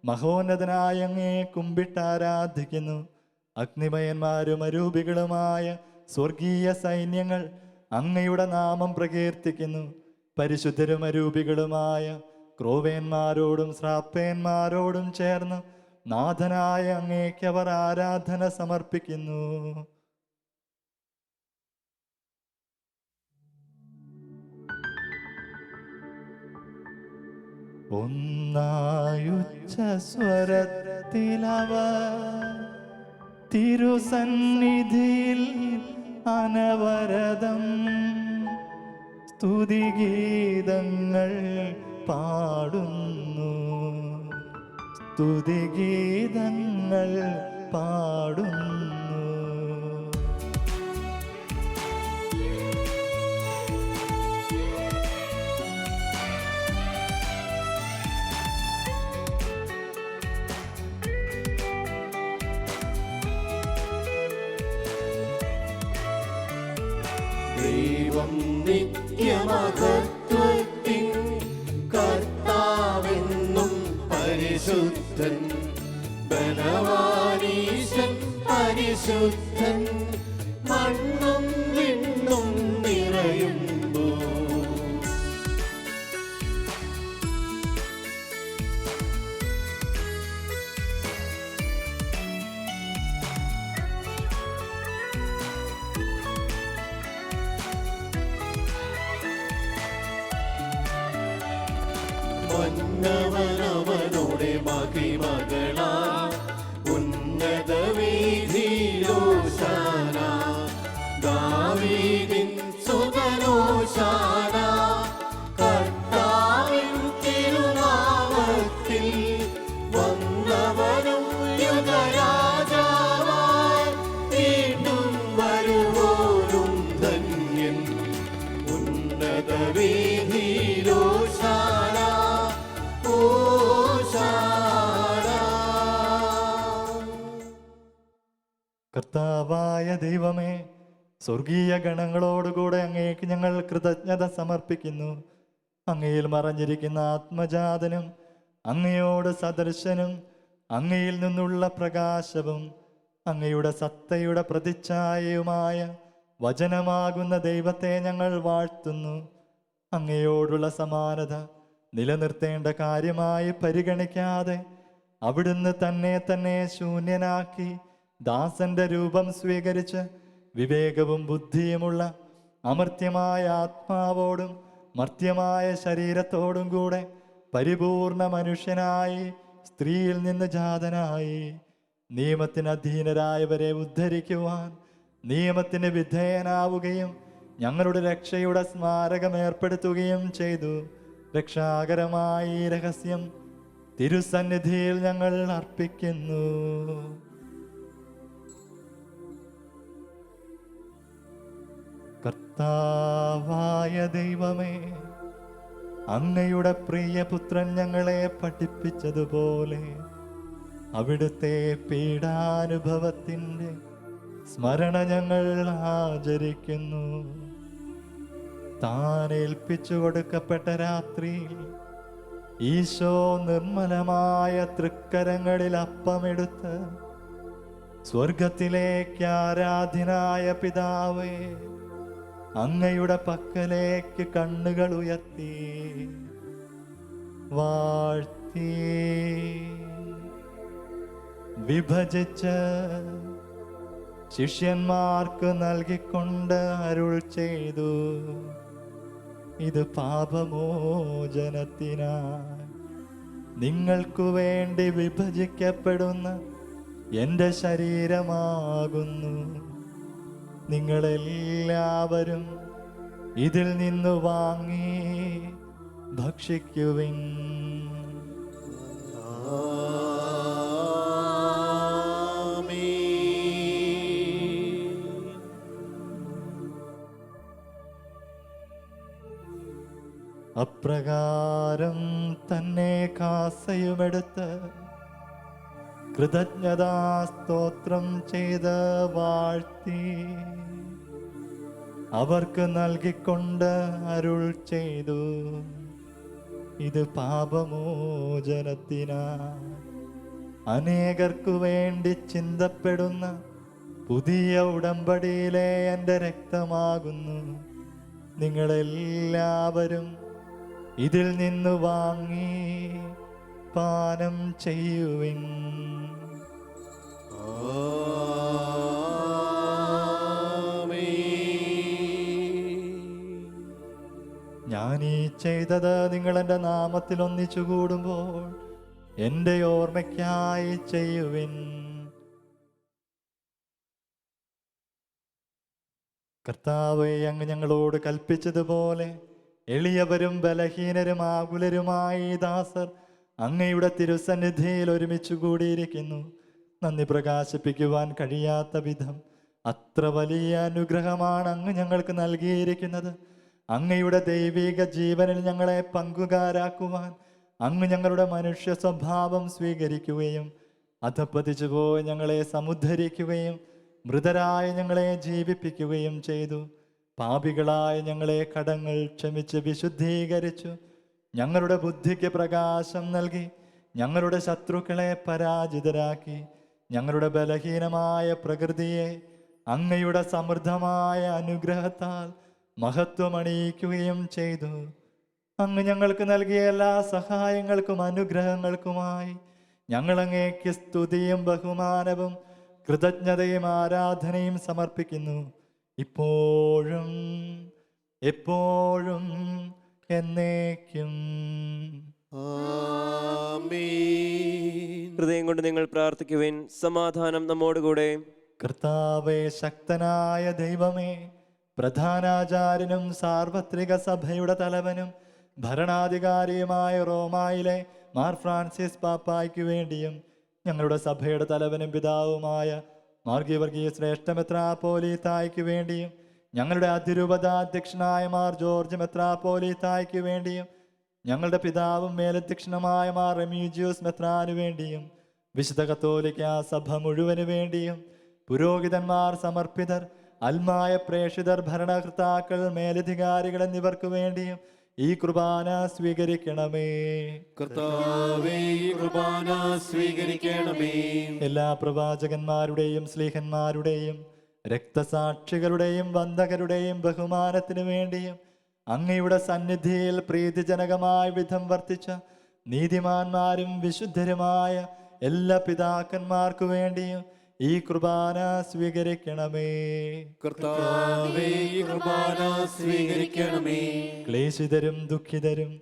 മഹോന്നതനായ അങ്ങയെ കുമ്പിട്ടാരാധിക്കുന്നു. അഗ്നിമയന്മാരും അരൂപികളുമായ സ്വർഗീയ സൈന്യങ്ങൾ അങ്ങയുടെ നാമം പ്രകീർത്തിക്കുന്നു. പരിശുദ്ധരും അരൂപികളുമായ ക്രോവേന്മാരോടും ശ്രാപ്പേന്മാരോടും ചേർന്ന് നാഥനായ അങ്ങേക്ക് അവർ ആരാധന സമർപ്പിക്കുന്നു. ഒന്നായുച്ച സ്വരത്തിലവർ തിരുസന്നിധിയിൽ അനവരതം സ്തുതിഗീതങ്ങൾ പാടുന്നു, സ്തുതിഗീതങ്ങൾ പാടുന്നു. ദൈവം നിത്യമഹത്വത്തിൻ കർത്താവെന്നും പരിശുദ്ധൻ, ബലവാനീശൻ പരിശുദ്ധൻ, മണ്ണും വിണ്ണും നിറയുന്നു. മന്നവനവനോടെ മഹിമകളാൽ ഉന്നത വീഥിയിലോശാന, ദാവീദിൻ സുതനോശാന, കർത്താവിൻ തിരുനാമത്തിൽ വന്നവനും യുഗരാജാവായി വീണ്ടും വരുവോരും ധന്യൻ. ഉന്നത വീഥിയിലോശാന കർത്താവായ ദൈവമേ, സ്വർഗീയ ഗണങ്ങളോടുകൂടെ അങ്ങേക്ക് ഞങ്ങൾ കൃതജ്ഞത സമർപ്പിക്കുന്നു. അങ്ങയിൽ മറഞ്ഞിരിക്കുന്ന ആത്മജാതനും അങ്ങയോട് സദൃശനും അങ്ങയിൽ നിന്നുള്ള പ്രകാശവും അങ്ങയുടെ സത്തയുടെ പ്രതിച്ഛായയുമായ വചനമാകുന്ന ദൈവത്തെ ഞങ്ങൾ വാഴ്ത്തുന്നു. അങ്ങയോടുള്ള സമാനത നിലനിർത്തേണ്ട കാര്യമായി പരിഗണിക്കാതെ അവിടുന്ന് തന്നെ ശൂന്യനാക്കി ദാസന്റെ രൂപം സ്വീകരിച്ച് വിവേകവും ബുദ്ധിയുമുള്ള അമർത്യമായ ആത്മാവോടും മർത്യമായ ശരീരത്തോടും കൂടെ പരിപൂർണ മനുഷ്യനായി സ്ത്രീയിൽ നിന്ന് ജാതനായി നിയമത്തിന് അധീനരായവരെ ഉദ്ധരിക്കുവാൻ നിയമത്തിന് വിധേയനാവുകയും ഞങ്ങളുടെ രക്ഷയുടെ സ്മാരകം ഏർപ്പെടുത്തുകയും ചെയ്തു. രക്ഷാകരമായ ഈ രഹസ്യം തിരുസന്നിധിയിൽ ഞങ്ങൾ അർപ്പിക്കുന്നു. കർത്താവായ ദൈവമേ, അങ്ങയുടെ പ്രിയപുത്രൻ ഞങ്ങളെ പഠിപ്പിച്ചതുപോലെ അവിടുത്തെ പീഡാനുഭവത്തിൻ്റെ സ്മരണ ഞങ്ങൾ ആചരിക്കുന്നു. താൻ ഏൽപ്പിച്ചു കൊടുക്കപ്പെട്ട രാത്രിയിൽ ഈശോ നിർമ്മലമായ തൃക്കരങ്ങളിൽ അപ്പമെടുത്ത് സ്വർഗത്തിലേക്ക് ആരാധ്യനായ പിതാവേ, അങ്ങയുടെ പക്കലേക്ക് കണ്ണുകൾ ഉയർത്തി വാഴ്ത്തി വിഭജിച്ച് ശിഷ്യന്മാർക്ക് നൽകിക്കൊണ്ട് അരുൾ ചെയ്തു, ഇത് പാപമോചനത്തിനായി നിങ്ങൾക്കു വേണ്ടി വിഭജിക്കപ്പെടുന്ന എൻ്റെ ശരീരമാകുന്നു. നിങ്ങളെല്ലാവരും ഇതിൽ നിന്ന് വാങ്ങി ഭക്ഷിക്കുവിൻ. അപ്രകാരം തന്നെ കാസയുമെടുത്ത് കൃതജ്ഞതാസ്തോത്രം ചെയ്ത് വാഴ്ത്തി അവർക്ക് നൽകിക്കൊണ്ട് അരുൾ ചെയ്തു, ഇത് പാപമോചനത്തിനാ അനേകർക്കു വേണ്ടി ചിന്തപ്പെടുന്ന പുതിയ ഉടമ്പടിയിലെ എൻ്റെ രക്തമാകുന്നു. നിങ്ങളെല്ലാവരും ഇതിൽ നിന്ന് വാങ്ങി പാനം ചെയ്യുവിൻ. ഞാനീ ചെയ്തത് നിങ്ങൾ എൻ്റെ നാമത്തിൽ ഒന്നിച്ചു കൂടുമ്പോൾ എൻ്റെ ഓർമ്മയ്ക്കായി ചെയ്യുവിൻ. കർത്താവേ, അങ്ങ് ഞങ്ങളോട് കൽപ്പിച്ചതുപോലെ എളിയവരും ബലഹീനരും ആകുലരുമായി ദാസർ അങ്ങയുടെ തിരുസന്നിധിയിൽ ഒരുമിച്ച് കൂടിയിരിക്കുന്നു. നന്ദി പ്രകാശിപ്പിക്കുവാൻ കഴിയാത്ത വിധം അത്ര വലിയ അനുഗ്രഹമാണ് അങ്ങ് ഞങ്ങൾക്ക് നൽകിയിരിക്കുന്നത്. അങ്ങയുടെ ദൈവിക ജീവനിൽ ഞങ്ങളെ പങ്കുകാരാക്കുവാൻ അങ്ങ് ഞങ്ങളുടെ മനുഷ്യ സ്വഭാവം സ്വീകരിക്കുകയും അധപ്പതിച്ചു പോയി ഞങ്ങളെ സമുദ്ധരിക്കുകയും മൃതരായ ഞങ്ങളെ ജീവിപ്പിക്കുകയും ചെയ്തു. പാപികളായ ഞങ്ങളെ കടങ്ങൾ ക്ഷമിച്ച് വിശുദ്ധീകരിച്ചു. ഞങ്ങളുടെ ബുദ്ധിക്ക് പ്രകാശം നൽകി ഞങ്ങളുടെ ശത്രുക്കളെ പരാജിതരാക്കി. ഞങ്ങളുടെ ബലഹീനമായ പ്രകൃതിയെ അങ്ങയുടെ സമൃദ്ധമായ അനുഗ്രഹത്താൽ മഹത്വമണിയിക്കുകയും ചെയ്തു. അങ്ങ് ഞങ്ങൾക്ക് നൽകിയ എല്ലാ സഹായങ്ങൾക്കും അനുഗ്രഹങ്ങൾക്കുമായി ഞങ്ങൾ അങ്ങേക്ക് സ്തുതിയും ബഹുമാനവും കൃതജ്ഞതയും ആരാധനയും സമർപ്പിക്കുന്നു, ഇപ്പോഴും എപ്പോഴും എന്നേക്കും. ഹൃദയം കൊണ്ട് നിങ്ങൾ പ്രാർത്ഥിക്കുവിൻ. സമാധാനം നമ്മോടുകൂടെ. കർത്താവേ, ശക്തനായ ദൈവമേ, പ്രധാനാചാര്യനും സാർവത്രിക സഭയുടെ തലവനും ഭരണാധികാരിയുമായ റോമായിലെ മാർ ഫ്രാൻസിസ് പാപ്പായ്ക്ക് വേണ്ടിയും ഞങ്ങളുടെ സഭയുടെ തലവനും പിതാവുമായ മാർ ഗീവർഗീസ് ശ്രേഷ്ഠ മെത്രാപ്പോലീത്തായ്ക്ക് വേണ്ടിയും ഞങ്ങളുടെ അതിരൂപതാധ്യക്ഷനായ മാർ ജോർജ് മെത്രാപ്പോലീത്തായ്ക്ക് വേണ്ടിയും ഞങ്ങളുടെ പിതാവും മേലധ്യക്ഷനുമായ മാർ റെമീജിയൂസ് മെത്രാനു വേണ്ടിയും വിശുദ്ധ കത്തോലിക്ക സഭ മുഴുവന് വേണ്ടിയും പുരോഹിതന്മാർ, സമർപ്പിതർ, അൽമായ പ്രേക്ഷിതർ, ഭരണകർത്താക്കൾ, മേലധികാരികൾ എന്നിവർക്ക് വേണ്ടിയും ഈ കുർബാന സ്വീകരിക്കണമേ. കർത്താവേ, ഈ കുർബാന സ്വീകരിക്കണമേ. എല്ലാ പ്രവാചകന്മാരുടെയും സ്ലീഹന്മാരുടെയും രക്തസാക്ഷികളുടെയും വന്ദകരുടെയും ബഹുമാനത്തിനു വേണ്ടിയും അങ്ങയുടെ സന്നിധിയിൽ പ്രീതിജനകമായ വിധം വർത്തിച്ച നീതിമാന്മാരും വിശുദ്ധരുമായ എല്ലാ പിതാക്കന്മാർക്കു വേണ്ടിയും ഈ കുർബാന സ്വീകരിക്കണമേ. കർത്താവേ, ഈ കുർബാന സ്വീകരിക്കണമേ. ക്ലേശിതരും ദുഃഖിതരും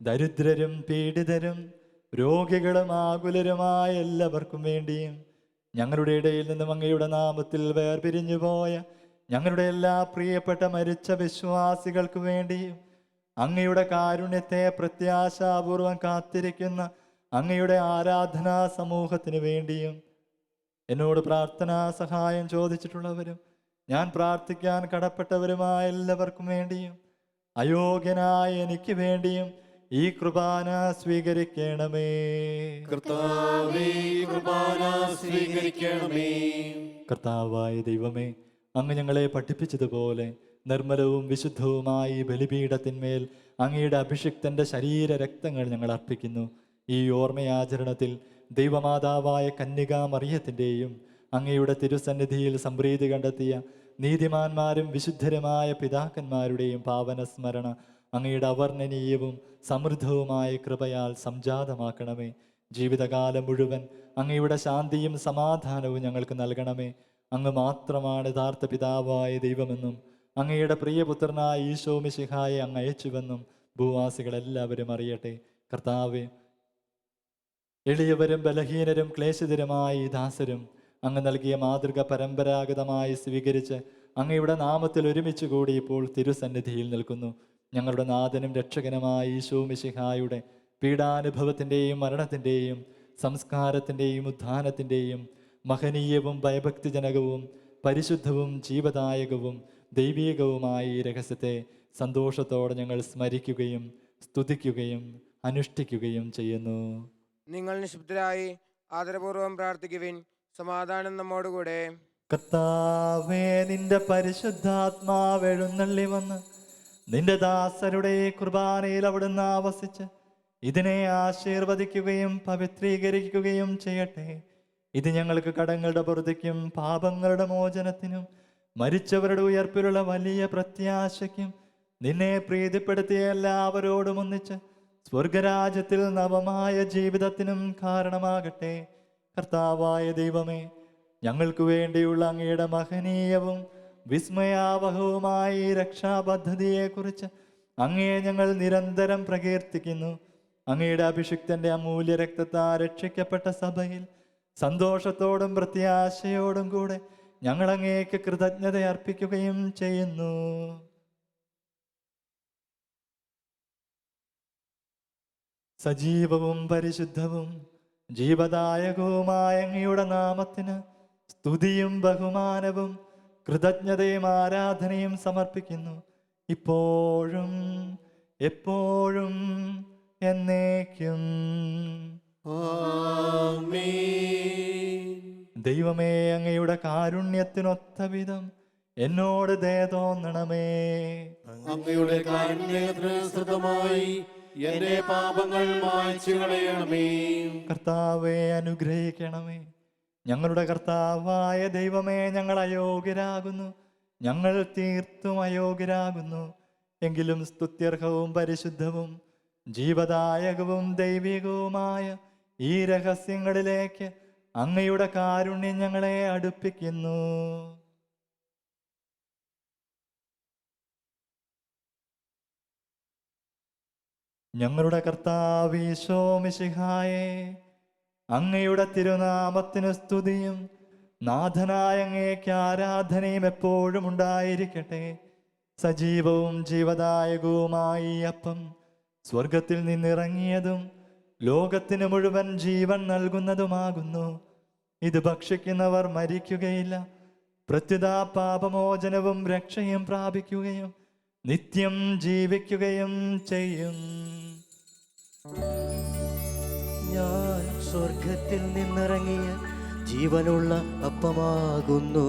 ദരിദ്രരും പീഡിതരും രോഗികളും ആകുലരുമായ എല്ലാവർക്കും വേണ്ടിയും ഞങ്ങളുടെ ഇടയിൽ നിന്നും അങ്ങയുടെ നാമത്തിൽ വേർപിരിഞ്ഞു പോയ ഞങ്ങളുടെ എല്ലാ പ്രിയപ്പെട്ട മരിച്ച വിശ്വാസികൾക്ക് വേണ്ടിയും അങ്ങയുടെ കാരുണ്യത്തെ പ്രത്യാശാപൂർവം കാത്തിരിക്കുന്ന അങ്ങയുടെ ആരാധനാ സമൂഹത്തിന് വേണ്ടിയും എന്നോട് പ്രാർത്ഥനാ സഹായം ചോദിച്ചിട്ടുള്ളവരും ഞാൻ പ്രാർത്ഥിക്കാൻ കടപ്പെട്ടവരുമായ എല്ലാവർക്കും വേണ്ടിയും അയോഗ്യനായ എനിക്ക് വേണ്ടിയും ഈ കുർബാന സ്വീകരിക്കണമേ. കർത്താവേ, ഈ കുർബാന സ്വീകരിക്കണമേ. കർത്താവായ ദൈവമേ, അങ്ങ് ഞങ്ങളെ പഠിപ്പിച്ചതുപോലെ നിർമ്മലവും വിശുദ്ധവുമായി ബലിപീഠത്തിന്മേൽ അങ്ങയുടെ അഭിഷിക്തന്റെ ശരീര രക്തങ്ങൾ ഞങ്ങൾ അർപ്പിക്കുന്നു. ഈ ഓർമ്മയാചരണത്തിൽ ദൈവമാതാവായ കന്യകാ മറിയത്തിൻ്റെയും അങ്ങയുടെ തിരുസന്നിധിയിൽ സംപ്രീതി കണ്ടെത്തിയ നീതിമാന്മാരും വിശുദ്ധരുമായ പിതാക്കന്മാരുടെയും പാവന സ്മരണ അങ്ങയുടെ അവർണ്ണനീയവും സമൃദ്ധവുമായ കൃപയാൽ സംജാതമാക്കണമേ. ജീവിതകാലം മുഴുവൻ അങ്ങയുടെ ശാന്തിയും സമാധാനവും ഞങ്ങൾക്ക് നൽകണമേ. അങ്ങ് മാത്രമാണ് യഥാർത്ഥ പിതാവായ ദൈവമെന്നും അങ്ങയുടെ പ്രിയപുത്രനായ ഈശോ മിശിഹായെ അങ്ങ് അയച്ചുവെന്നും ഭൂവാസികളെല്ലാവരും അറിയട്ടെ. കർത്താവേ, എളിയവരും ബലഹീനരും ക്ലേശിതരുമായ ഈ ദാസരും അങ്ങ് നൽകിയ മാതൃക പരമ്പരാഗതമായി സ്വീകരിച്ച് അങ്ങയുടെ നാമത്തിൽ ഒരുമിച്ച് കൂടി ഇപ്പോൾ തിരുസന്നിധിയിൽ നിൽക്കുന്നു. ഞങ്ങളുടെ നാഥനും രക്ഷകനുമായ ഈശോ മിശിഹായുടെ പീഡാനുഭവത്തിൻ്റെയും മരണത്തിൻ്റെയും സംസ്കാരത്തിൻ്റെയും ഉത്ഥാനത്തിൻ്റെയും മഹനീയവും ഭയഭക്തിജനകവും പരിശുദ്ധവും ജീവദായകവും ദൈവീകവുമായ ഈ രഹസ്യത്തെ സന്തോഷത്തോടെ ഞങ്ങൾ സ്മരിക്കുകയും സ്തുതിക്കുകയും അനുഷ്ഠിക്കുകയും ചെയ്യുന്നു. നിങ്ങൾ നിശബ്ദരായി ആദരപൂർവ്വം പ്രാർത്ഥിക്കുവിൻ. സമാധാനം നമ്മോടുകൂടെ. കർത്താവേ, നിന്റെ പരിശുദ്ധാത്മാവ് എഴുന്നള്ളി വന്ന് നിന്റെ ദാസരുടെ കുർബാനയിൽ അവിടുന്ന് ആവസിച്ച് ഇതിനെ ആശീർവദിക്കുകയും പവിത്രീകരിക്കുകയും ചെയ്യട്ടെ. ഇത് ഞങ്ങൾക്ക് കടങ്ങളുടെ പൊറുതിക്കും പാപങ്ങളുടെ മോചനത്തിനും മരിച്ചവരുടെ ഉയർപ്പിലുള്ള വലിയ പ്രത്യാശയ്ക്കും നിന്നെ പ്രീതിപ്പെടുത്തിയ എല്ലാവരോടും ഒന്നിച്ച് സ്വർഗരാജ്യത്തിൽ നവമായ ജീവിതത്തിനും കാരണമാകട്ടെ. കർത്താവായ ദൈവമേ, ഞങ്ങൾക്ക് വേണ്ടിയുള്ള അങ്ങയുടെ മഹനീയവും വിസ്മയാവഹവുമായ ഈ രക്ഷാപദ്ധതിയെക്കുറിച്ച് അങ്ങയെ ഞങ്ങൾ നിരന്തരം പ്രകീർത്തിക്കുന്നു. അങ്ങയുടെ അഭിഷിക്തന്റെ അമൂല്യ രക്തത്താൽ രക്ഷിക്കപ്പെട്ട സഭയിൽ സന്തോഷത്തോടും പ്രത്യാശയോടും കൂടെ ഞങ്ങൾ അങ്ങേക്ക് കൃതജ്ഞത അർപ്പിക്കുകയും ചെയ്യുന്നു. സജീവവും പരിശുദ്ധവും ജീവദായകവുമായ അങ്ങയുടെ നാമത്തിന് സ്തുതിയും ബഹുമാനവും കൃതജ്ഞതയും ആരാധനയും സമർപ്പിക്കുന്നു, ഇപ്പോഴും എപ്പോഴും എന്നേക്കും. ദൈവമേ, അങ്ങയുടെ കാരുണ്യത്തിനൊത്ത വിധം എന്നോട് ദയ തോന്നണമേ. അങ്ങയുടെ കാരുണ്യത്തിനനുസൃതമായി എന്റെ പാപങ്ങൾ മായ്ച്ചു കളയണമേ. കർത്താവെ, അനുഗ്രഹിക്കണമേ. ഞങ്ങളുടെ കർത്താവായ ദൈവമേ, ഞങ്ങൾ അയോഗ്യരാകുന്നു, ഞങ്ങൾ തീർത്തും അയോഗ്യരാകുന്നു. എങ്കിലും സ്തുത്യർഹവും പരിശുദ്ധവും ജീവദായകവും ദൈവികവുമായ ഈ രഹസ്യങ്ങളിലേക്ക് അങ്ങയുടെ കാരുണ്യം ഞങ്ങളെ അടുപ്പിക്കുന്നു. ഞങ്ങളുടെ കർത്താവ് ഈശോ മിശിഹായേ, അങ്ങയുടെ തിരുനാമത്തിന് സ്തുതിയും നാഥനായ അങ്ങേക്ക് ആരാധനയും എപ്പോഴും ഉണ്ടായിരിക്കട്ടെ. സജീവവും ജീവദായകവുമായ ഈ അപ്പം സ്വർഗത്തിൽ നിന്നിറങ്ങിയതും ലോകത്തിന് മുഴുവൻ ജീവൻ നൽകുന്നതുമാകുന്നു. ഇത് ഭക്ഷിക്കുന്നവർ മരിക്കുകയില്ല, പ്രത്യുത പാപമോചനവും രക്ഷയും പ്രാപിക്കുകയും നിത്യം ജീവിക്കുകയും ചെയ്യും. ഞാൻ സ്വർഗത്തിൽ നിന്നിറങ്ങിയ ജീവനുള്ള അപ്പമാകുന്നു.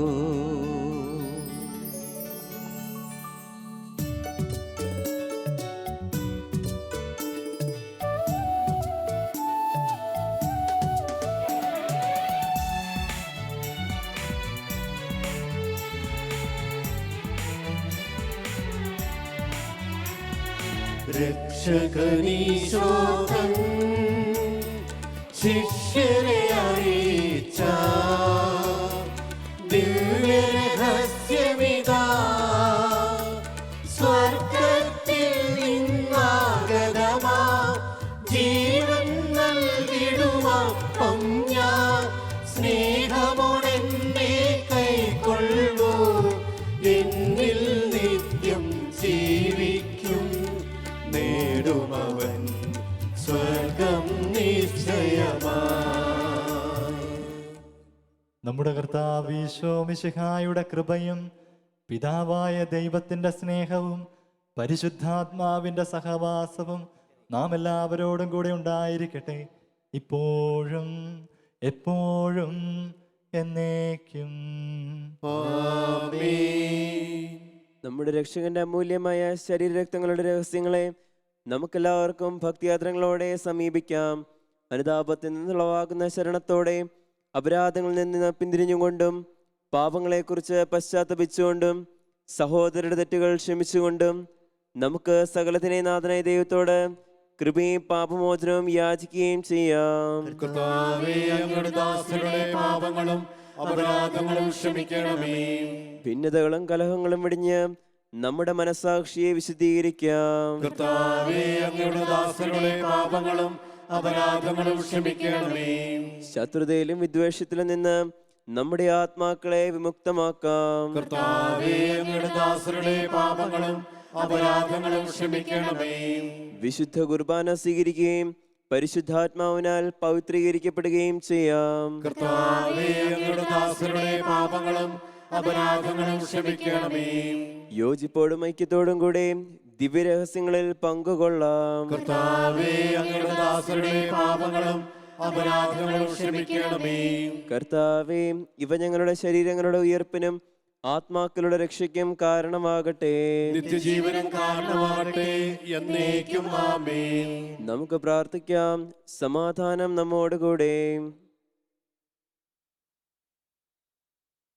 രക്ഷകനീശോകൻ ശിഷ്യരെ അറിയിച്ച ദിവ്യരഹസ്യമിതാ, സ്വർഗത്തിൽ നിന്നാഗതമാ ജീവൻ നൽകിടുമപ്പം ഞാൻ, സ്നേഹമോടെന്നെ കൈക്കൊള്ളൂ, എന്നിൽ നിത്യം ജീവിക്കും, നേടുമവൻ സ്വർഗം നിശ്ചയമാ. നമ്മുടെ കർത്താവ് ഈശോ മിശിഹായുടെ കൃപയും പിതാവായ ദൈവത്തിന്റെ സ്നേഹവും പരിശുദ്ധാത്മാവിന്റെ സഹവാസവും നാം എല്ലാവരോടും കൂടെ ഉണ്ടായിരിക്കട്ടെ, ഇപ്പോഴും എപ്പോഴും എന്നേക്കും. നമ്മുടെ രക്ഷകന്റെ അമൂല്യമായ ശരീരരക്തങ്ങളുടെ രഹസ്യങ്ങളെ നമുക്കെല്ലാവർക്കും ഭക്തിയാത്രങ്ങളോടെ സമീപിക്കാം. അനുതാപത്തിൽ നിന്നുളവാകുന്ന ശരണത്തോടെ അപരാധങ്ങളിൽ നിന്ന് പിന്തിരിഞ്ഞുകൊണ്ടും പാപങ്ങളെക്കുറിച്ച് പശ്ചാത്തപിച്ചുകൊണ്ടും സഹോദരരുടെ തെറ്റുകൾ ക്ഷമിച്ചുകൊണ്ടും നമുക്ക് സകലത്തിനെ നാഥനായ ദൈവത്തോട് കൃപയും പാപമോചനവും യാചിക്കുകയും ചെയ്യാം. കർത്താവേ, അങ്ങയുടെ ദാസരുടെ പാപങ്ങളും അപരാധങ്ങളും ക്ഷമിക്കണമേ. ഭിന്നതകളും കലഹങ്ങളും വെടിഞ്ഞ് നമ്മുടെ മനസ്സാക്ഷിയെ വിശുദ്ധീകരിക്കാം. കർത്താവേ, അങ്ങയുടെ ദാസരുടെ പാപങ്ങളും അപരാധങ്ങളും ക്ഷമിക്കണമേ. ശത്രുതയിലും വിദ്വേഷത്തിലും നിന്ന് നമ്മുടെ ആത്മാക്കളെ വിമുക്തമാക്കാം. കർത്താവേ, അങ്ങയുടെ ദാസരുടെ പാപങ്ങളും അപരാധങ്ങളും ക്ഷമിക്കണമേ. വിശുദ്ധ കുർബാന സ്വീകരിക്കുകയും പരിശുദ്ധാത്മാവിനാൽ പവിത്രീകരിക്കപ്പെടുകയും ചെയ്യാം. കർത്താവേ, അങ്ങയുടെ ദാസരുടെ പാപങ്ങളും അപരാധങ്ങളും ക്ഷമിക്കണമേ. യോജിപ്പോടും ഐക്യത്തോടും കൂടെ ദിവ്യരഹസ്യങ്ങളിൽ പങ്കുകൊള്ളാം. കർത്താവേ, അങ്ങയുടെ ദാസരുടെ പാപങ്ങളും അപരാധങ്ങളും ക്ഷമിക്കണമേ. കർത്താവേ, ഇവ ഞങ്ങളുടെ ശരീരങ്ങളുടെ ഉയർപ്പിനും ആത്മാക്കളുടെ രക്ഷയ്ക്കും കാരണമാകട്ടെ. നിത്യജീവനും കാരണമാകട്ടെ. എന്നേക്കും ആമേൻ. നമുക്ക് പ്രാർത്ഥിക്കാം. സമാധാനം നമ്മോടുകൂടെ.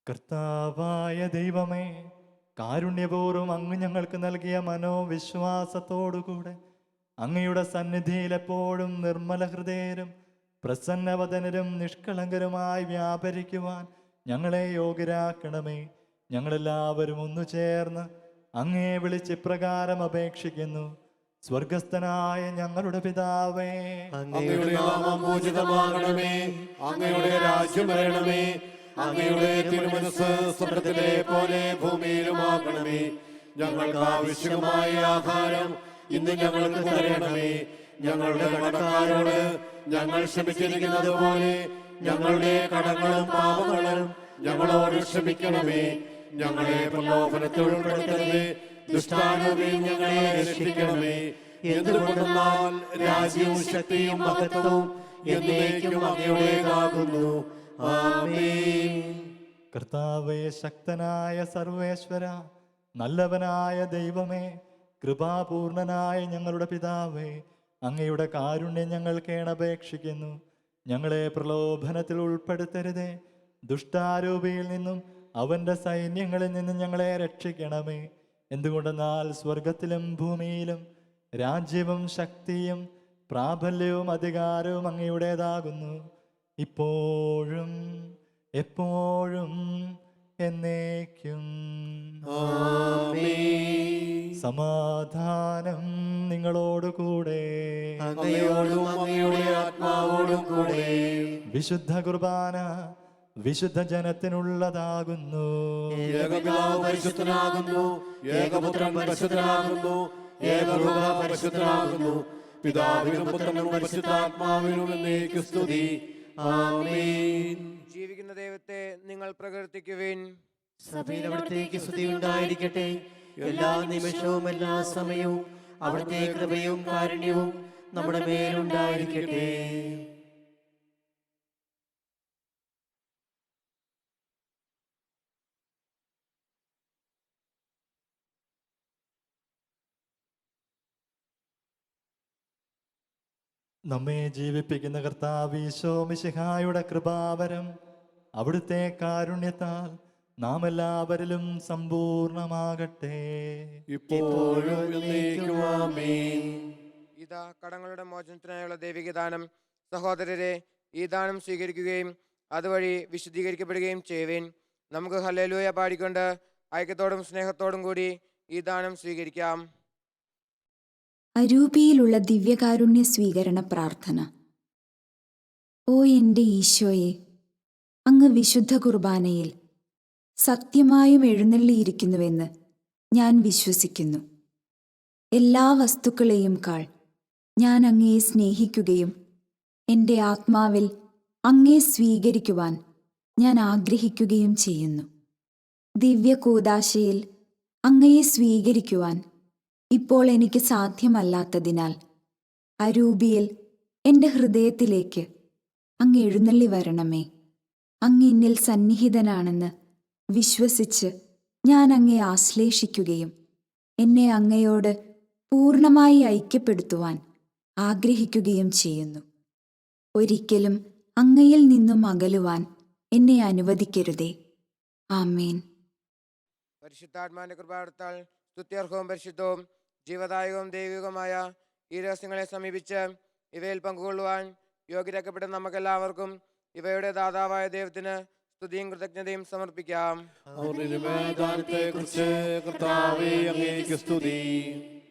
കർത്താവായ ദൈവമേ, കാരുണ്യപൂർവ്വം അങ്ങ് ഞങ്ങൾക്ക് നൽകിയ മനോവിശ്വാസത്തോടുകൂടെ അങ്ങയുടെ സന്നിധിയിൽ എപ്പോഴും നിർമ്മല ഹൃദയരും പ്രസന്നവദനരും നിഷ്കളങ്കരുമായി വ്യാപരിക്കുവാൻ ഞങ്ങളെ യോഗ്യരാക്കണമേ. ഞങ്ങളെല്ലാവരും ഒന്നു ചേർന്ന് അങ്ങേ വിളിച്ച് ഇപ്രകാരം അപേക്ഷിക്കുന്നു. സ്വർഗസ്ഥനായ ഞങ്ങളുടെ പിതാവേ, അങ്ങയുടെ നാമം പൂജിതമാകണമേ. അങ്ങയുടെ രാജ്യം വരണമേ. അങ്ങയുടെ തിരുമനസ്സ് സ്വർഗ്ഗത്തിലെ പോലെ ഭൂമിയിലുമാകണമേ. ഞങ്ങൾക്ക് ആവശ്യമായ ആഹാരം ഇന്ന് ഞങ്ങൾക്ക് തരണമേ. ഞങ്ങളുടെ കടക്കാരോട് ഞങ്ങൾ ക്ഷമിച്ചിരിക്കുന്നത് പോലെ ഞങ്ങളുടെ കടങ്ങളും പാപങ്ങളും ഞങ്ങളോട് ക്ഷമിക്കണമേ. ഞങ്ങളെ പ്രലോഭനത്തിൽ ഉൾപ്പെടുത്തരുതേ. ദുഷ്ടാരൂപിയിൽ ഞങ്ങളെ രക്ഷിക്കണമേ. എന്തുകൊണ്ടെന്നാൽ രാജ്യവും ശക്തിയും മഹത്വവും എന്നേക്കും അങ്ങയുടേതാകുന്നു. ആമേൻ. കർത്താവേ, ശക്തനായ സർവേശ്വര, നല്ലവനായ ദൈവമേ, കൃപാപൂർണനായ ഞങ്ങളുടെ പിതാവേ, അങ്ങയുടെ കാരുണ്യം ഞങ്ങൾ കേണപേക്ഷിക്കുന്നു. ഞങ്ങളെ പ്രലോഭനത്തിൽ ഉൾപ്പെടുത്തരുതേ. ദുഷ്ടാരൂപിയിൽ നിന്നും അവൻ്റെ സൈന്യങ്ങളിൽ നിന്നും ഞങ്ങളെ രക്ഷിക്കണമേ. എന്തുകൊണ്ടെന്നാൽ സ്വർഗത്തിലും ഭൂമിയിലും രാജ്യവും ശക്തിയും പ്രാബല്യവും അധികാരവും അങ്ങയുടേതാകുന്നു, ഇപ്പോഴും എപ്പോഴും എന്നേക്കും. സമാധാനം നിങ്ങളോടുകൂടെ. അങ്ങയോടും അങ്ങയുടെ ആത്മാവോടും കൂടെ. വിശുദ്ധ കുർബാന വിശുദ്ധ ജനത്തിനുള്ളതാകുന്നു. ഏകപിതാവ് പരിശുദ്ധനാകുന്നു. ഏകപുത്രൻ പരിശുദ്ധനാകുന്നു. ഏകരൂപ പരിശുദ്ധനാകുന്നു. പിതാവിനും പുത്രനും പരിശുദ്ധാത്മാവിനും എന്നേക്കും സ്തുതി. ആമേൻ. ജീവിക്കുന്ന ദൈവത്തെ നിങ്ങൾ പ്രകീർത്തിക്കുവിൻ. സഭയിൽ അവിടുത്തേക്ക് സ്തുതി ഉണ്ടായിരിക്കട്ടെ. എല്ലാ നിമിഷവും എല്ലാ സമയവും അവിടുത്തെ കൃപയും കാരുണ്യവും നമ്മുടെ മേലുണ്ടായിരിക്കട്ടെ. നമ്മെ ജീവിപ്പിക്കുന്ന കർത്താവ് ഈശോ മിശിഹായുടെ കൃപാവരം അവിടുത്തെ കാരുണ്യത്താൽ നാം എല്ലാവരിലും സമ്പൂർണമാകട്ടെ. ഇപ്പോഴും എന്നേക്കും ആമേൻ. ഇതാ കടങ്ങളുടെ മോചനത്തിനായുള്ള ദൈവിക ദാനം. സഹോദരരെ, ഈ ദാനം സ്വീകരിക്കുകയും അതുവഴി വിശുദ്ധീകരിക്കപ്പെടുകയും ചെയ്യുവിൻ. നമുക്ക് ഹല്ലേലൂയ പാടിക്കൊണ്ട് ഐക്യത്തോടും സ്നേഹത്തോടും കൂടി ഈ ദാനം സ്വീകരിക്കാം. അരൂപിയിലുള്ള ദിവ്യകാരുണ്യ സ്വീകരണ പ്രാർത്ഥന. ഓ എൻ്റെ ഈശോയെ, അങ്ങ് വിശുദ്ധ കുർബാനയിൽ സത്യമായും എഴുന്നള്ളിയിരിക്കുന്നുവെന്ന് ഞാൻ വിശ്വസിക്കുന്നു. എല്ലാ വസ്തുക്കളെയും കാൾ ഞാൻ അങ്ങയെ സ്നേഹിക്കുകയും എൻ്റെ ആത്മാവിൽ അങ്ങയെ സ്വീകരിക്കുവാൻ ഞാൻ ആഗ്രഹിക്കുകയും ചെയ്യുന്നു. ദിവ്യകൂദാശയിൽ അങ്ങയെ സ്വീകരിക്കുവാൻ ഇപ്പോൾ എനിക്ക് സാധ്യമല്ലാത്തതിനാൽ അരൂപിയിൽ എൻ്റെ ഹൃദയത്തിലേക്ക് അങ്ങ് എഴുന്നള്ളി വരണമേ. അങ്ങ് എന്നിൽ സന്നിഹിതനാണെന്ന് വിശ്വസിച്ച് ഞാൻ അങ്ങയെ ആശ്ലേഷിക്കുകയും എന്നെ അങ്ങയോട് പൂർണ്ണമായി ഐക്യപ്പെടുത്തുവാൻ ആഗ്രഹിക്കുകയും ചെയ്യുന്നു. ഒരിക്കലും അങ്ങയിൽ നിന്നും അകലുവാൻ എന്നെ അനുവദിക്കരുതേ. ആമേൻ. പരിശുദ്ധാത്മാവിന്റെ കൃപാവരത്താൽ സ്തുത്യർഹവും പരിശുദ്ധവും ജീവദായകവും ദൈവികവുമായ ഈ രഹസ്യങ്ങളെ സമീപിച്ച് ഇവയിൽ പങ്കുകൊള്ളുവാൻ യോഗ്യരാക്കപ്പെട്ട നമുക്കെല്ലാവർക്കും ഇവയുടെ ദാതാവായ ദൈവത്തിന് സ്തുതിയും കൃതജ്ഞതയും സമർപ്പിക്കാം.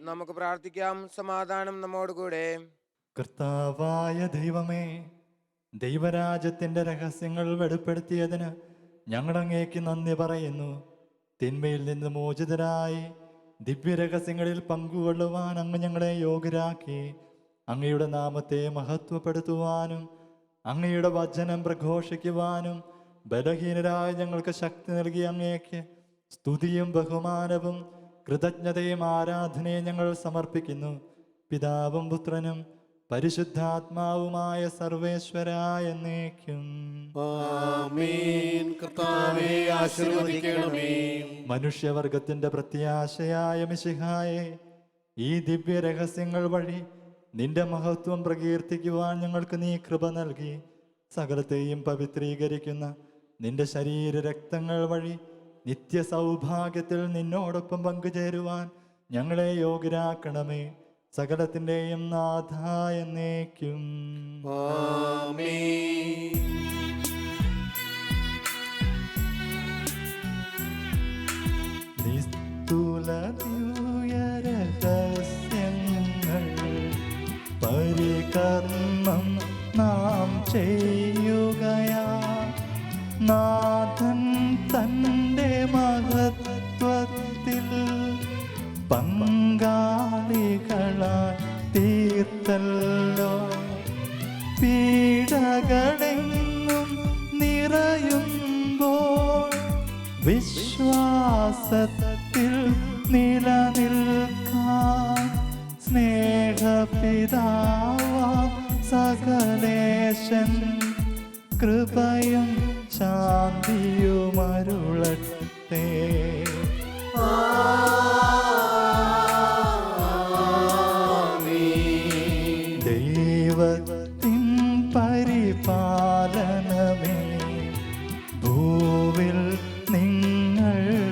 നമുക്ക് പ്രാർത്ഥിക്കാം. സമാധാനം നമ്മോടുകൂടെ. കർത്താവായ ദൈവമേ, ദൈവരാജ്യത്തിൻ്റെ രഹസ്യങ്ങൾ വെളിപ്പെടുത്തിയതിന് ഞങ്ങൾ അങ്ങേക്ക് നന്ദി പറയുന്നു. തിന്മയിൽ നിന്ന് മോചിതരായി ദിവ്യരഹസ്യങ്ങളിൽ പങ്കുകൊള്ളുവാൻ അങ്ങ് ഞങ്ങളെ യോഗ്യരാക്കി. അങ്ങയുടെ നാമത്തെ മഹത്വപ്പെടുത്തുവാനും അങ്ങയുടെ വചനം പ്രഘോഷിക്കുവാനും ബലഹീനരായ ഞങ്ങൾക്ക് ശക്തി നൽകിയ അങ്ങേക്ക് സ്തുതിയും ബഹുമാനവും കൃതജ്ഞതയും ആരാധനയും ഞങ്ങൾ സമർപ്പിക്കുന്നു. പിതാവും പുത്രനും പരിശുദ്ധാത്മാവുമായ സർവേശ്വരായ എന്നേക്കും. ആമേൻ. കർത്താവേ ആശീർവദിക്കണമേ. മനുഷ്യവർഗത്തിന്റെ പ്രത്യാശയായ മിശിഹായെ, ഈ ദിവ്യ രഹസ്യങ്ങൾ വഴി നിന്റെ മഹത്വം പ്രകീർത്തിക്കുവാൻ ഞങ്ങൾക്ക് നീ കൃപ നൽകി. സകലത്തെയും പവിത്രീകരിക്കുന്ന നിന്റെ ശരീര രക്തങ്ങൾ വഴി നിത്യ സൗഭാഗ്യത്തിൽ നിന്നോടൊപ്പം പങ്കുചേരുവാൻ ഞങ്ങളെ യോഗ്യരാക്കണമേ. സകലത്തിൻ്റെയും നാഥ എന്നേക്കും. ആമേൻ. നിസ്തുല ദിവ്യരഹസ്യങ്ങൾ പരികർമ്മം നാം ചെയ്യുകയാ. നാഥൻ തൻ്റെ മഹത്വത്തിൽ പങ്കാളികളായി തീർത്തല്ലോ. പീഡകളെങ്ങും നിറയുമ്പോൾ വിശ്വാസത്തിൽ നിലനിൽക്കാൻ സ്നേഹപിതാവാം സകലേശൻ കൃപയും ശാന്തിയുമരുളട്ടെ. ദൈവത്തിൻ പരിപാലനമേ, ഭൂവിൽ നിങ്ങൾക്കെന്നാളും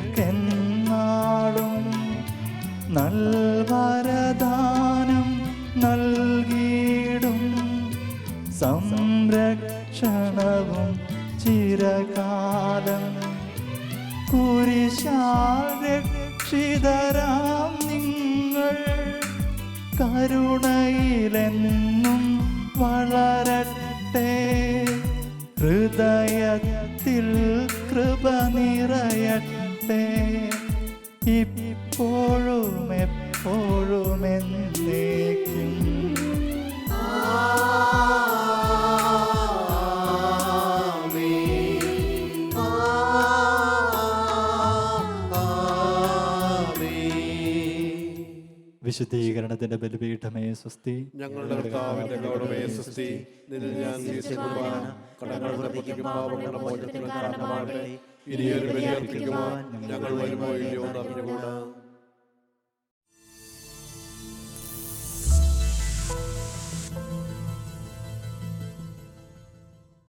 നൽവരദാനം നൽകിയിടും. സംരക്ഷണവും ചിരകാലം കുരിശാൽ രക്ഷിതരാം നിങ്ങൾ കരുണയിലെന്നും വളരട്ടെ. ഹൃദയത്തിൽ കൃപ നിറയട്ടെ. ഇപ്പോഴും എപ്പോഴും എന്നേക്കും. വിശുദ്ധീകരണത്തിന്റെ ബലിപീഠമേ സ്വസ്തി. ഞങ്ങളുടെ കർത്താവിന്റെ ഗൗരവമേ സ്വസ്തി. നിന്നിൽ ഞാൻ സ്വീകരിച്ച കുർബാന കടങ്ങളുടെ പൊട്ടിക്കും പാപങ്ങളുടെ മോചനത്തിന് കാരണമാകട്ടെ. ഇനിയൊരു ബലി അർപ്പിക്കുവാൻ ഞങ്ങൾ വരുമോ ഇല്ലയോ എന്നറിഞ്ഞുകൂടാ.